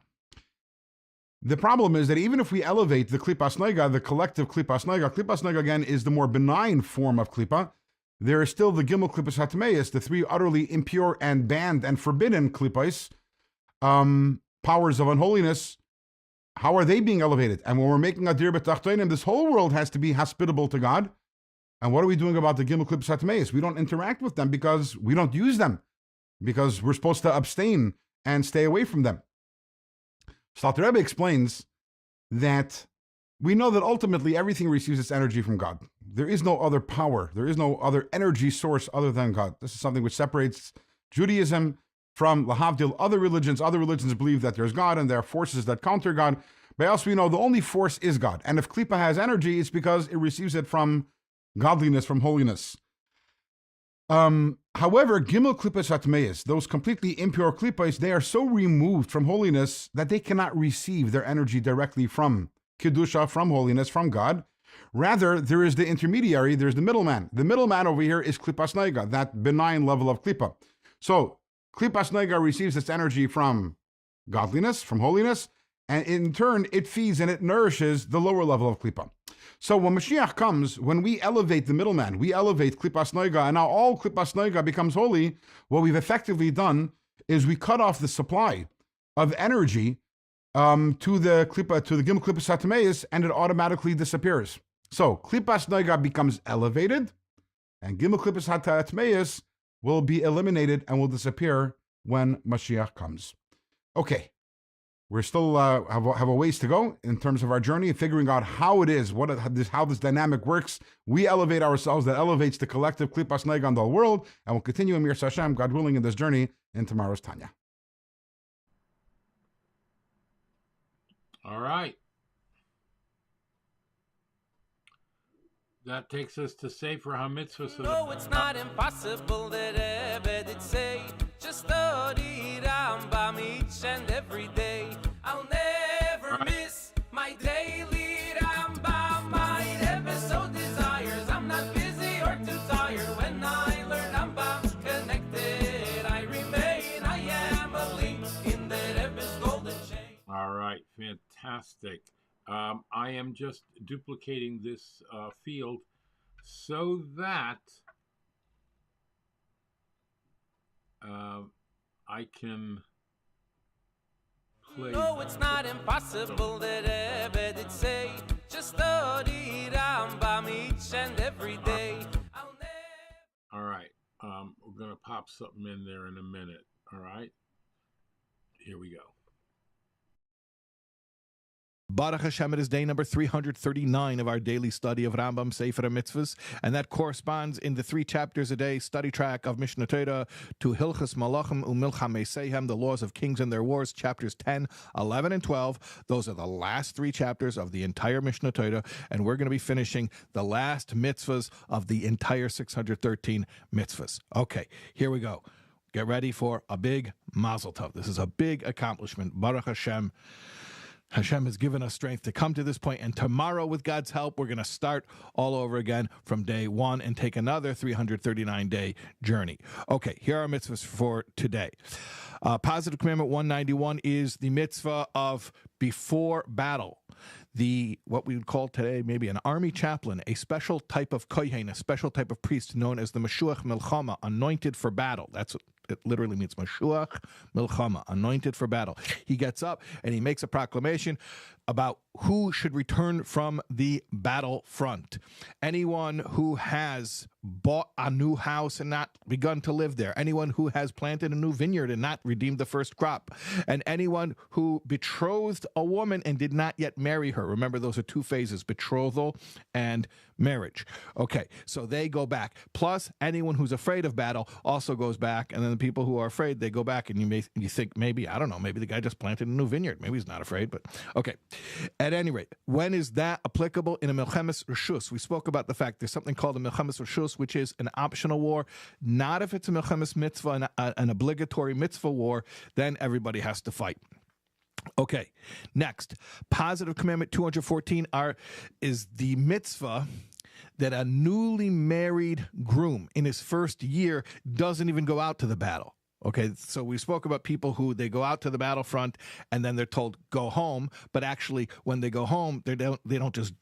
S3: the problem is that even if we elevate the klipas nega, the collective klipas nega again is the more benign form of klipa. There is still the gimel klipas hatmeis, the 3 utterly impure and banned and forbidden klipais, powers of unholiness. How are they being elevated? And when we're making a dir b'tachtonim, this whole world has to be hospitable to God. And what are we doing about the gimel klipas hatmeis? We don't interact with them because we don't use them, because we're supposed to abstain and stay away from them. So the Rebbe explains that we know that ultimately everything receives its energy from God. There is no other power. There is no other energy source other than God. This is something which separates Judaism from lahavdil other religions. Other religions believe that there's God and there are forces that counter God. But else we know the only force is God. And if klipa has energy, it's because it receives it from godliness, from holiness. However, gimel klipas hatmeis, those completely impure klipas, they are so removed from holiness that they cannot receive their energy directly from kedusha, from holiness, from God. Rather, there is the intermediary, there's the middleman. The middleman over here is klipas nega, that benign level of klipa. So, klipas nega receives its energy from godliness, from holiness, and in turn, it feeds and it nourishes the lower level of klipa. So when Mashiach comes, when we elevate the middleman, we elevate klipas nega, and now all klipas nega becomes holy, what we've effectively done is we cut off the supply of energy to the gimel klipas hatmeis, and it automatically disappears. So klipas nega becomes elevated, and gimel klipas hatmeis will be eliminated and will disappear when Mashiach comes. Okay, we're still have a ways to go in terms of our journey, figuring out how it is, how this dynamic works. We elevate ourselves, that elevates the collective klipas nega on the whole world, and we'll continue Amir Hashem, God willing, in this journey in tomorrow's Tanya.
S2: All right. That takes us to Sefer HaMitzvahs.
S1: No, it's not impossible that Rebbe did say, just study Rambam each and every day. I'll never miss my daily Rambam. My Rebbe so desires, I'm not busy or too tired. When I learn Rambam connected, I remain, I am a link in the Rebbe's golden chain.
S2: All right, fantastic. I am just duplicating this field so that I can play.
S1: No, it's not impossible that Rebbe did say, just study Rambam each and every day.
S2: All right, we're going to pop something in there in a minute. All right, here we go.
S5: Baruch Hashem, it is day number 339 of our daily study of Rambam Sefer Mitzvahs, and that corresponds in the 3 chapters a day study track of Mishnah Torah to Hilchos Malachim Umilchamei Seihem, the laws of kings and their wars, chapters 10, 11, and 12. Those are the last 3 chapters of the entire Mishnah Torah, and we're going to be finishing the last mitzvahs of the entire 613 mitzvahs. Okay, here we go. Get ready for a big mazel tov. This is a big accomplishment. Baruch Hashem. Hashem has given us strength to come to this point, and tomorrow, with God's help, we're going to start all over again from day 1 and take another 339-day journey. Okay, here are mitzvahs for today. Positive Commandment 191 is the mitzvah of before battle. What we would call today maybe an army chaplain, a special type of kohen, a special type of priest known as the Mashuach Milchama, anointed for battle. That's what it literally means, Mashuach Milchama, anointed for battle. He gets up and he makes a proclamation about who should return from the battlefront. Anyone who has bought a new house and not begun to live there, anyone who has planted a new vineyard and not redeemed the first crop, and anyone who betrothed a woman and did not yet marry her. Remember, those are 2 phases, betrothal and marriage. Okay, so they go back. Plus, anyone who's afraid of battle also goes back, and then the people who are afraid, they go back, and you think maybe, I don't know, maybe the guy just planted a new vineyard. Maybe he's not afraid, but okay. At any rate, when is that applicable? In a Milchemes Reshus. We spoke about the fact there's something called a Milchemes Reshus, which is an optional war. Not if it's a Milchemes Mitzvah, an obligatory mitzvah war, then everybody has to fight. Okay, next, Positive Commandment 214 is the mitzvah that a newly married groom in his first year doesn't even go out to the battle. Okay, so we spoke about people who they go out to the battlefront and then they're told go home, but actually when they go home, they're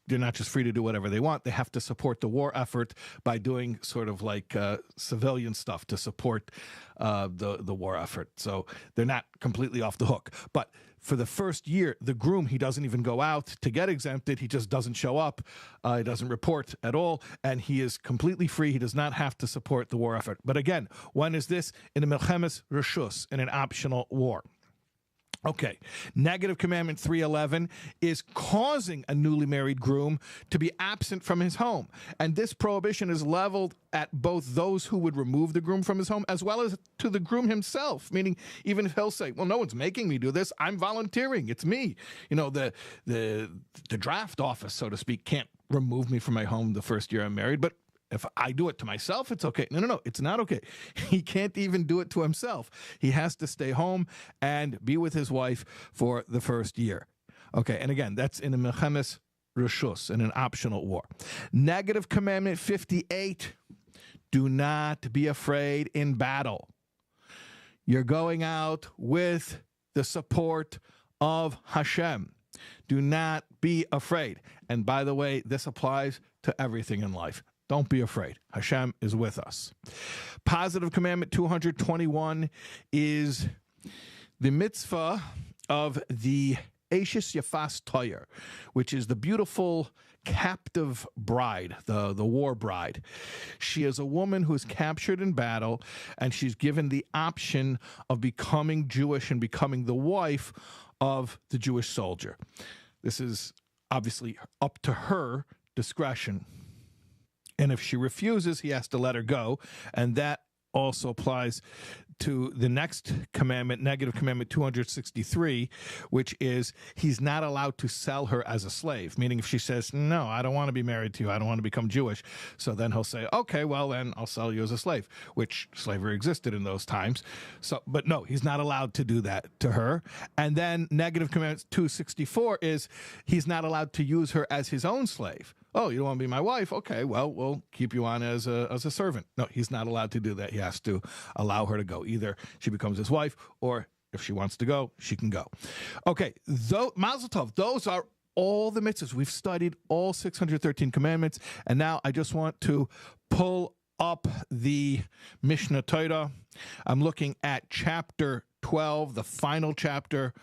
S5: not just free to do whatever they want. They have to support the war effort by doing sort of like civilian stuff to support the war effort. So they're not completely off the hook. But for the first year, the groom, he doesn't even go out to get exempted. He just doesn't show up. He doesn't report at all. And he is completely free. He does not have to support the war effort. But again, when is this? In a Milchemes Reshus, in an optional war. Okay, Negative Commandment 311 is causing a newly married groom to be absent from his home. And this prohibition is leveled at both those who would remove the groom from his home as well as to the groom himself, meaning even if he'll say, well, no one's making me do this, I'm volunteering, it's me. You know, the draft office, so to speak, can't remove me from my home the first year I'm married, but if I do it to myself, it's okay. No, it's not okay. He can't even do it to himself. He has to stay home and be with his wife for the first year. Okay, and again, that's in a Milchemes Reshus, in an optional war. Negative Commandment 58, do not be afraid in battle. You're going out with the support of Hashem. Do not be afraid. And by the way, this applies to everything in life. Don't be afraid. Hashem is with us. Positive Commandment 221 is the mitzvah of the Eishes Yafas Toyer, which is the beautiful captive bride, the war bride. She is a woman who is captured in battle, and she's given the option of becoming Jewish and becoming the wife of the Jewish soldier. This is obviously up to her discretion. And if she refuses, he has to let her go. And that also applies to the next commandment, Negative Commandment 263, which is he's not allowed to sell her as a slave, meaning if she says, no, I don't want to be married to you, I don't want to become Jewish, so then he'll say, okay, well, then I'll sell you as a slave, which slavery existed in those times. So, but no, he's not allowed to do that to her. And then Negative Commandment 264 is he's not allowed to use her as his own slave. Oh, you don't want to be my wife? Okay, well, we'll keep you on as a servant. No, he's not allowed to do that. He has to allow her to go. Either she becomes his wife, or if she wants to go, she can go. Okay, Mazel Tov, those are all the mitzvahs. We've studied all 613 commandments, and now I just want to pull up the Mishnah Torah. I'm looking at chapter 12, the final chapter,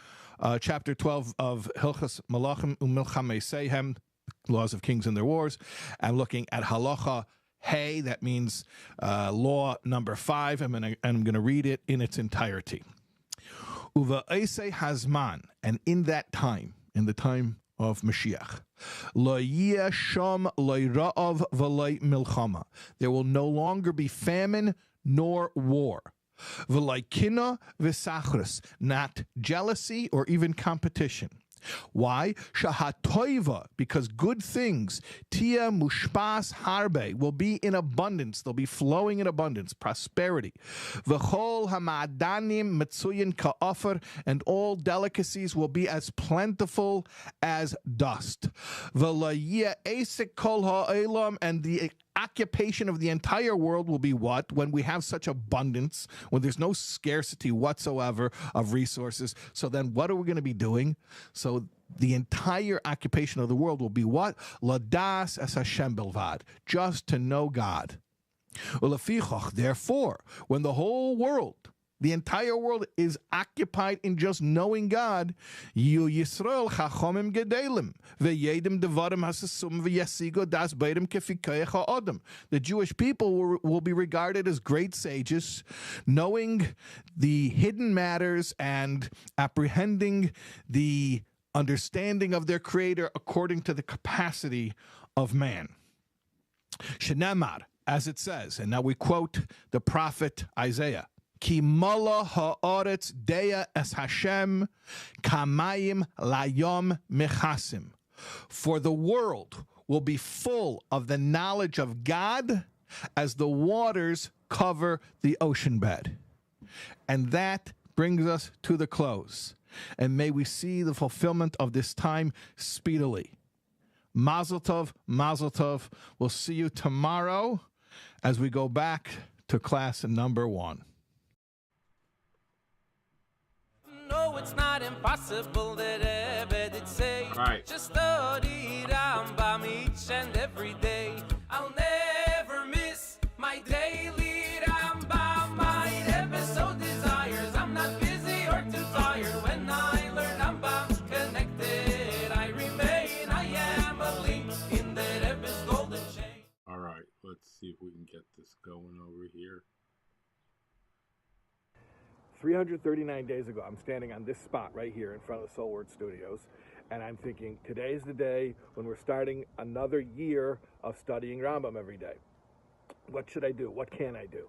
S5: chapter 12 of Hilchos Malachim Umilchamei Seihem, laws of kings and their wars. I'm looking at halacha hey, that means law number 5. I'm going to read it in its entirety. Uva eisei hazman, and in that time, in the time of Mashiach. Lo yeh sham lo ra'av v'lo milchama. There will no longer be famine nor war. V'lo kina v'sachris, not jealousy or even competition. Why? Shahatoiva, because good things, tia mushpas harbe, will be in abundance. They'll be flowing in abundance, prosperity. V'chol hamadanim metzuyin ka'ofer, and all delicacies will be as plentiful as dust. V'layeh esek kol ha'elam, and the occupation of the entire world will be what? When we have such abundance, when there's no scarcity whatsoever of resources. So then what are we going to be doing? So the entire occupation of the world will be what? Ladas es Hashem bilvad, just to know God. Therefore, when the whole world, the entire world is occupied in just knowing God, you Yisrael chachomim gedelim ve'yedim devarim hasasum ve'yasigo das beirim kefikayach ha'odem. The Jewish people will be regarded as great sages, knowing the hidden matters and apprehending the understanding of their Creator according to the capacity of man. Shenamar, as it says, and now we quote the prophet Isaiah, Ki mala ha'aretz deya es Hashem kamayim layom mechasim. For the world will be full of the knowledge of God as the waters cover the ocean bed. And that brings us to the close. And may we see the fulfillment of this time speedily. Mazel tov, mazel tov. We'll see you tomorrow as we go back to class number 1.
S1: No, it's not impossible that Rebbe did say.
S2: Right.
S1: Just study Rambam each and every day. I'll never miss my daily Rambam. My Rebbe so desires. I'm not busy or too tired. When I learn Rambam's connected, I remain. I am a link in the Rebbe's golden chain.
S2: All right, let's see if we can get this going over here.
S5: 339 days ago, I'm standing on this spot right here in front of the Soul Word Studios, and I'm thinking, today's the day when we're starting another year of studying Rambam every day. What should I do? What can I do?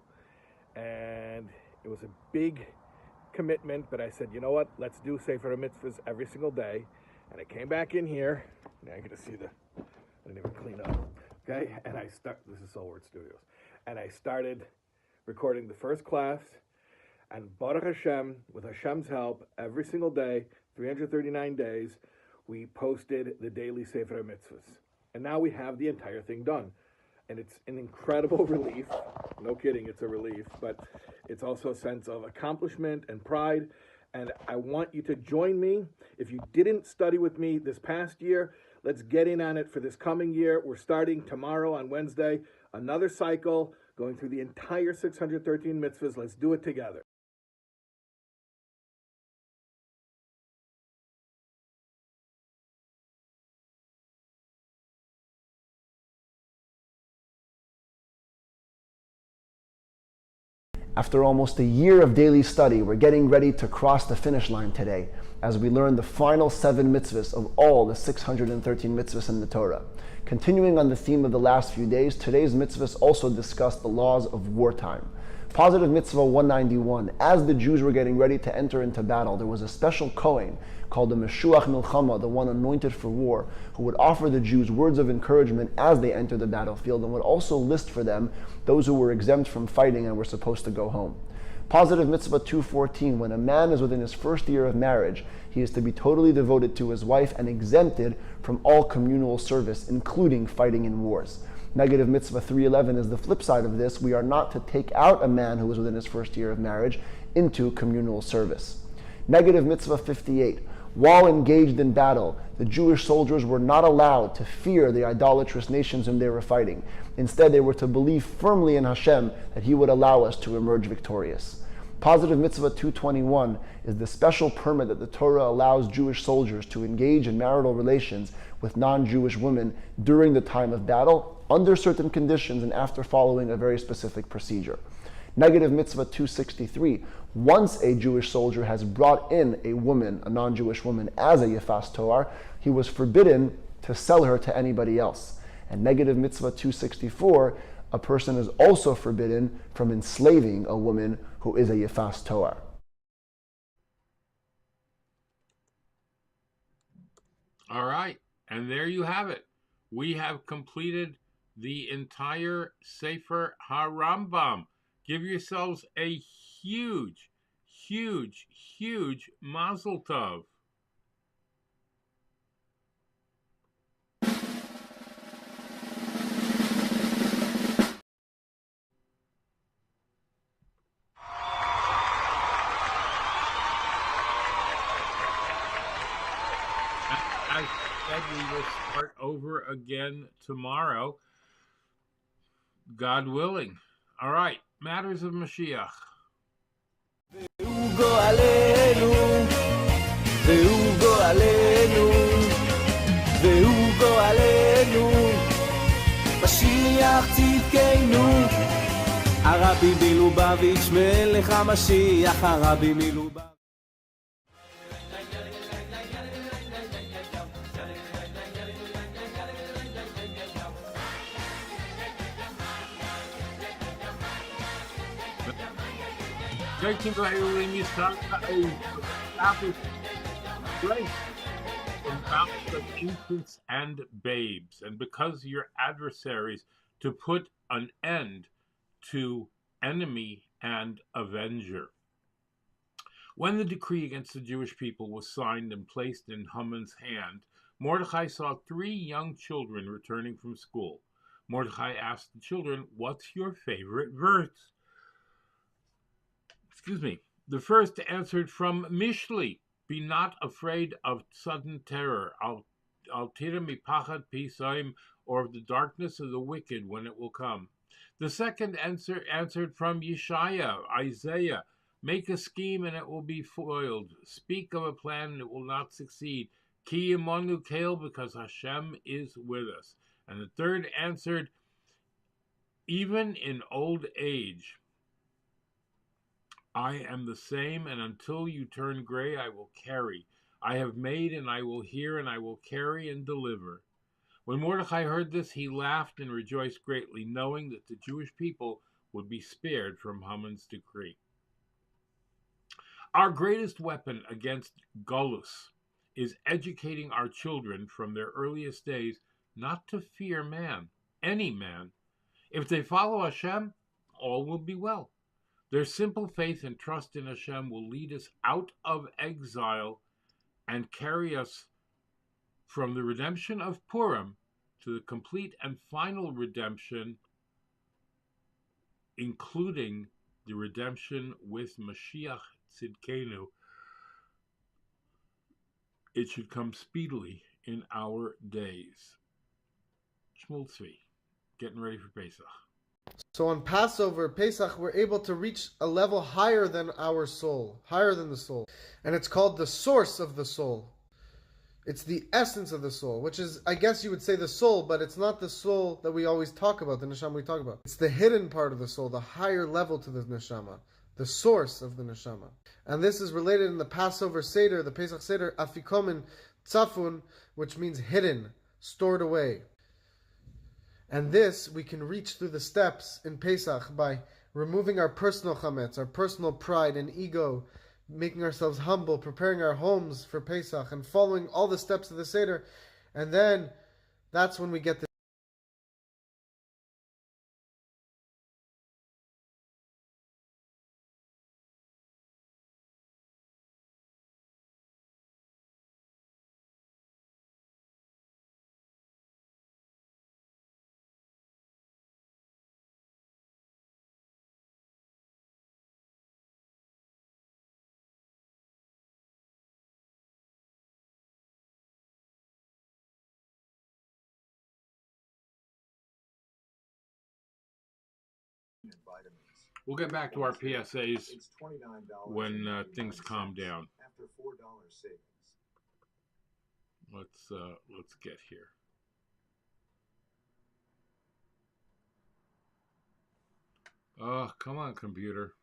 S5: And it was a big commitment, but I said, you know what? Let's do Sefer HaMitzvahs every single day. And I came back in here. Now I get to see I didn't even clean up. Okay? And this is Soul Word Studios. And I started recording the first class. And Baruch Hashem, with Hashem's help, every single day, 339 days, we posted the daily Sefer HaMitzvahs. And now we have the entire thing done. And it's an incredible relief. No kidding, it's a relief. But it's also a sense of accomplishment and pride. And I want you to join me. If you didn't study with me this past year, let's get in on it for this coming year. We're starting tomorrow on Wednesday, another cycle, going through the entire 613 mitzvahs. Let's do it together.
S6: After almost a year of daily study, we're getting ready to cross the finish line today as we learn the final 7 mitzvahs of all the 613 mitzvahs in the Torah. Continuing on the theme of the last few days, today's mitzvahs also discuss the laws of wartime. Positive Mitzvah 191. As the Jews were getting ready to enter into battle, there was a special Kohen called the Meshuach Milchama, the one anointed for war, who would offer the Jews words of encouragement as they entered the battlefield and would also list for them those who were exempt from fighting and were supposed to go home. Positive Mitzvah 214. When a man is within his first year of marriage, he is to be totally devoted to his wife and exempted from all communal service, including fighting in wars. Negative Mitzvah 311 is the flip side of this. We are not to take out a man who is within his first year of marriage into communal service. Negative Mitzvah 58. While engaged in battle, the Jewish soldiers were not allowed to fear the idolatrous nations whom they were fighting. Instead, they were to believe firmly in Hashem that He would allow us to emerge victorious. Positive Mitzvah 221 is the special permit that the Torah allows Jewish soldiers to engage in marital relations with non-Jewish women during the time of battle, under certain conditions and after following a very specific procedure. Negative Mitzvah 263. Once a Jewish soldier has brought in a woman, a non-Jewish woman, as a Yefas Toar, he was forbidden to sell her to anybody else. And negative mitzvah 264, a person is also forbidden from enslaving a woman who is a Yefas Toar.
S2: All right, and there you have it. We have completed the entire Sefer HaRambam. Give yourselves a huge, huge, huge mazel tov. As said, we will start over again tomorrow, God willing. All right, matters of Mashiach.
S1: והוא גואלנו, והוא גואלנו, והוא גואלנו, משיח צדקנו, הרבי מלובביץ' מלך המשיח, הרבי מלובביץ'.
S2: Breaking Israeli grace from mouths of infants and babes, and because your adversaries, to put an end to enemy and avenger. When the decree against the Jewish people was signed and placed in Haman's hand, Mordechai saw 3 young children returning from school. Mordechai asked the children, "What's your favorite verse?" The first answered from Mishli, "Be not afraid of sudden terror, al tira mipachad pisaim, or of the darkness of the wicked when it will come." The second answered from Yeshaya, Isaiah, "Make a scheme and it will be foiled. Speak of a plan and it will not succeed. Ki yimonu kael, because Hashem is with us." And the third answered, "Even in old age, I am the same, and until you turn gray, I will carry. I have made, and I will hear, and I will carry and deliver." When Mordechai heard this, he laughed and rejoiced greatly, knowing that the Jewish people would be spared from Haman's decree. Our greatest weapon against Golus is educating our children from their earliest days not to fear man, any man. If they follow Hashem, all will be well. Their simple faith and trust in Hashem will lead us out of exile and carry us from the redemption of Purim to the complete and final redemption, including the redemption with Mashiach Tzidkenu. It should come speedily in our days. Shmuel Tzvi, getting ready for Pesach.
S7: So on Passover, Pesach, we're able to reach a level higher than our soul, higher than the soul. And it's called the source of the soul. It's the essence of the soul, which is, I guess you would say the soul, but it's not the soul that we always talk about, the neshama we talk about. It's the hidden part of the soul, the higher level to the neshama, the source of the neshama. And this is related in the Passover Seder, the Pesach Seder, Afikomen Tzafun, which means hidden, stored away. And this we can reach through the steps in Pesach by removing our personal chametz, our personal pride and ego, making ourselves humble, preparing our homes for Pesach, and following all the steps of the Seder. And then that's when we get the
S2: We'll get back to our PSAs when things calm down.
S10: After $4 savings.
S2: Let's get here. Oh, come on, computer.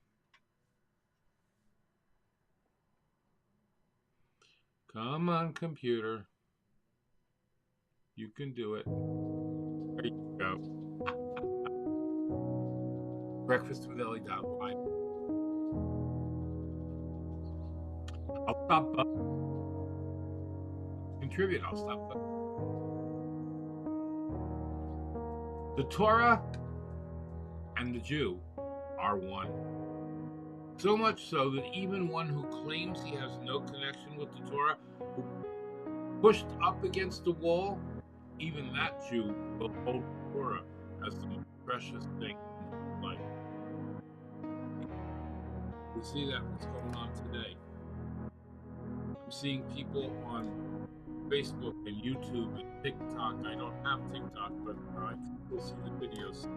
S2: Come on, computer. You can do it. There you go. Breakfast with Ellie. Live. I'll stop. Contribute. I'll stop. The Torah and the Jew are one. So much so that even one who claims he has no connection with the Torah, who pushed up against the wall, even that Jew will hold the Torah as the most precious thing in life. We see that what's going on today. I'm seeing people on Facebook and YouTube and TikTok. I don't have TikTok, but I can still see the videos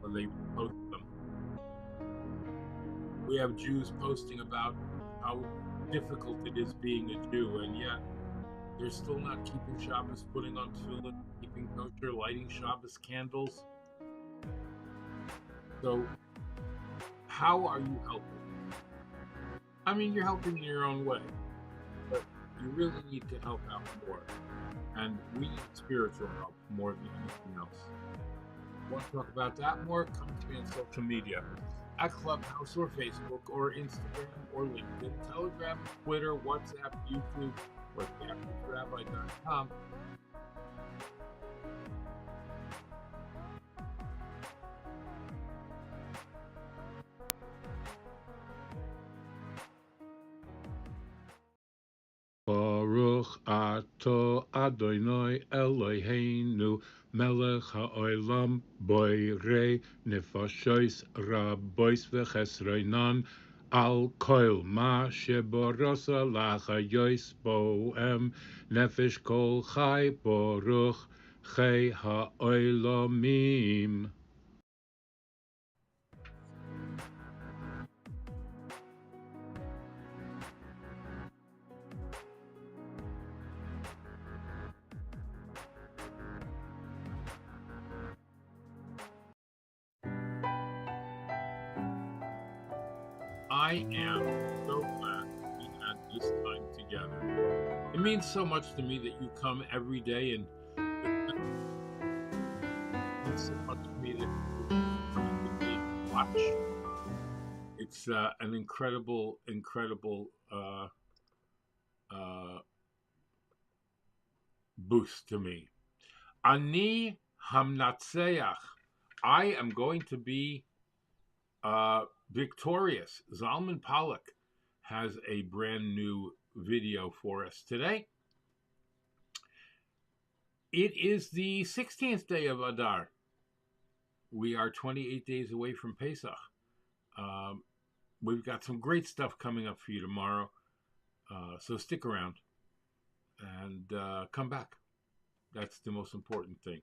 S2: when they post them. We have Jews posting about how difficult it is being a Jew, and yet they're still not keeping Shabbos, putting on tefillin, keeping kosher, lighting Shabbos candles. So, how are you helping? I mean, you're helping in your own way, but you really need to help out more. And we need spiritual help more than anything else. Want to talk about that more? Come to me on social media at Clubhouse or Facebook or Instagram or LinkedIn, Telegram, Twitter, WhatsApp, YouTube, or theactiverabbi.com.
S19: Baruch ato Adonai Eloheinu melech ha'olam boirei nefashos rabois v'chesronan al kol ma sheborasa lachayos bohem nefesh kol chai baruch chai ha'olamim.
S2: I am so glad we had this time together. It means so much to me that you come every day, and it means so much to me that you come with me and watch. It's an incredible boost to me. Ani hamnatseach. I am going to be victorious. Zalman Pollock has a brand new video for us today. It is the 16th day of Adar. We are 28 days away from Pesach. We've got some great stuff coming up for you tomorrow. So stick around and come back. That's the most important thing.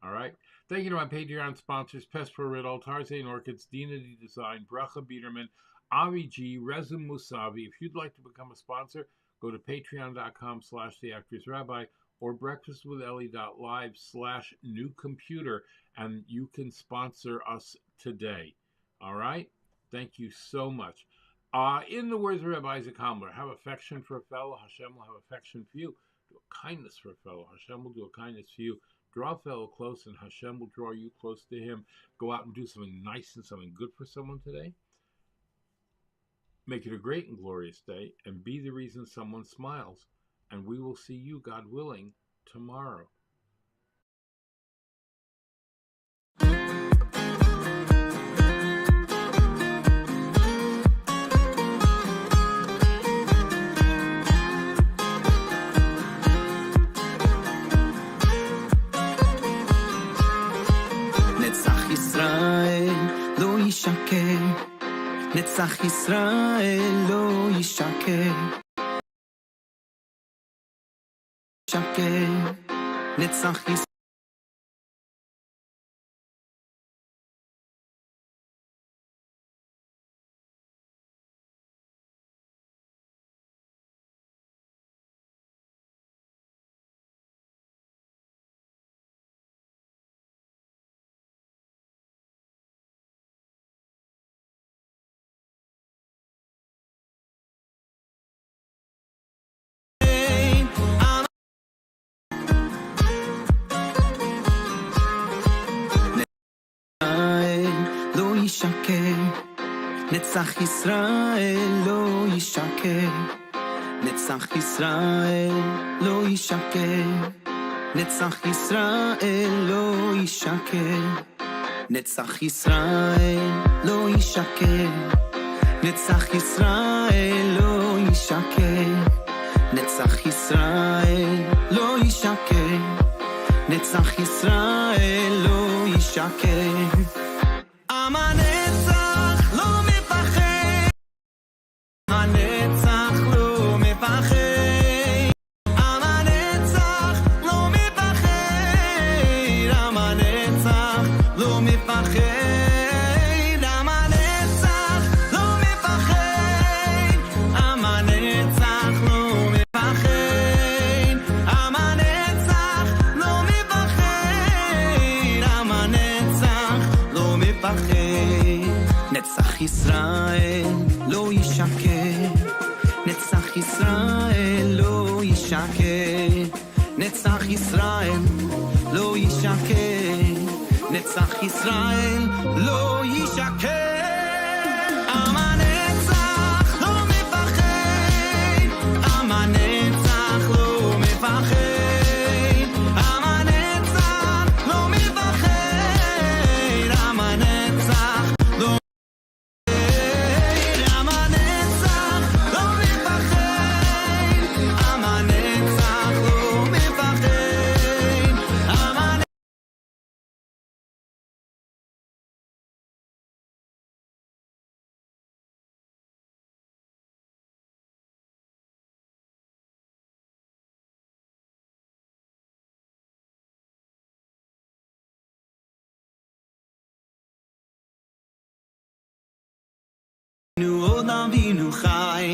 S2: All right. Thank you to my Patreon sponsors, Pespro Riddle, Tarzan Orchids, Dina D Design, Bracha Biederman, Avi G, Rezum Musavi. If you'd like to become a sponsor, go to patreon.com/theactorsrabbi or breakfastwithelli.live/newcomputer, and you can sponsor us today. All right. Thank you so much. In the words of Rabbi Isaac Hamler, have affection for a fellow, Hashem will have affection for you. Do a kindness for a fellow, Hashem will do a kindness for you. Draw a fellow close, and Hashem will draw you close to him. Go out and do something nice and something good for someone today. Make it a great and glorious day, and be the reason someone smiles. And we will see you, God willing, tomorrow.
S1: נצח ישראל לא ישקר, נצח ישראל
S10: ישקר, נצח ישראל לא ישקר, נצח ישראל לא ישקר, נצח ישראל לא ישקר, נצח ישראל לא ישקר, נצח ישראל לא ישקר, נצח ישראל לא ישקר, נצח ישראל לא ישקר. עם הנצח לא מפחד, הנצח לא מפחד, עם הנצח לא מפחד, עם הנצח לא מפחד, עם הנצח לא מפחד, עם הנצח לא מפחד, עם הנצח לא מפחד, עם הנצח לא מפחד. נצח ישראל לא ישקר, נצח ישראל לא ישקר, נצח ישראל לא ישקר, נצח ישראל לא ישקר. עם הנצח לא מפחד, עם הנצח לא מפחד, עם הנצח לא מפחד, עם הנצח לא עם הנצח לא מפחד, עם הנצח לא מפחד, עם הנצח Nu odam vinu chai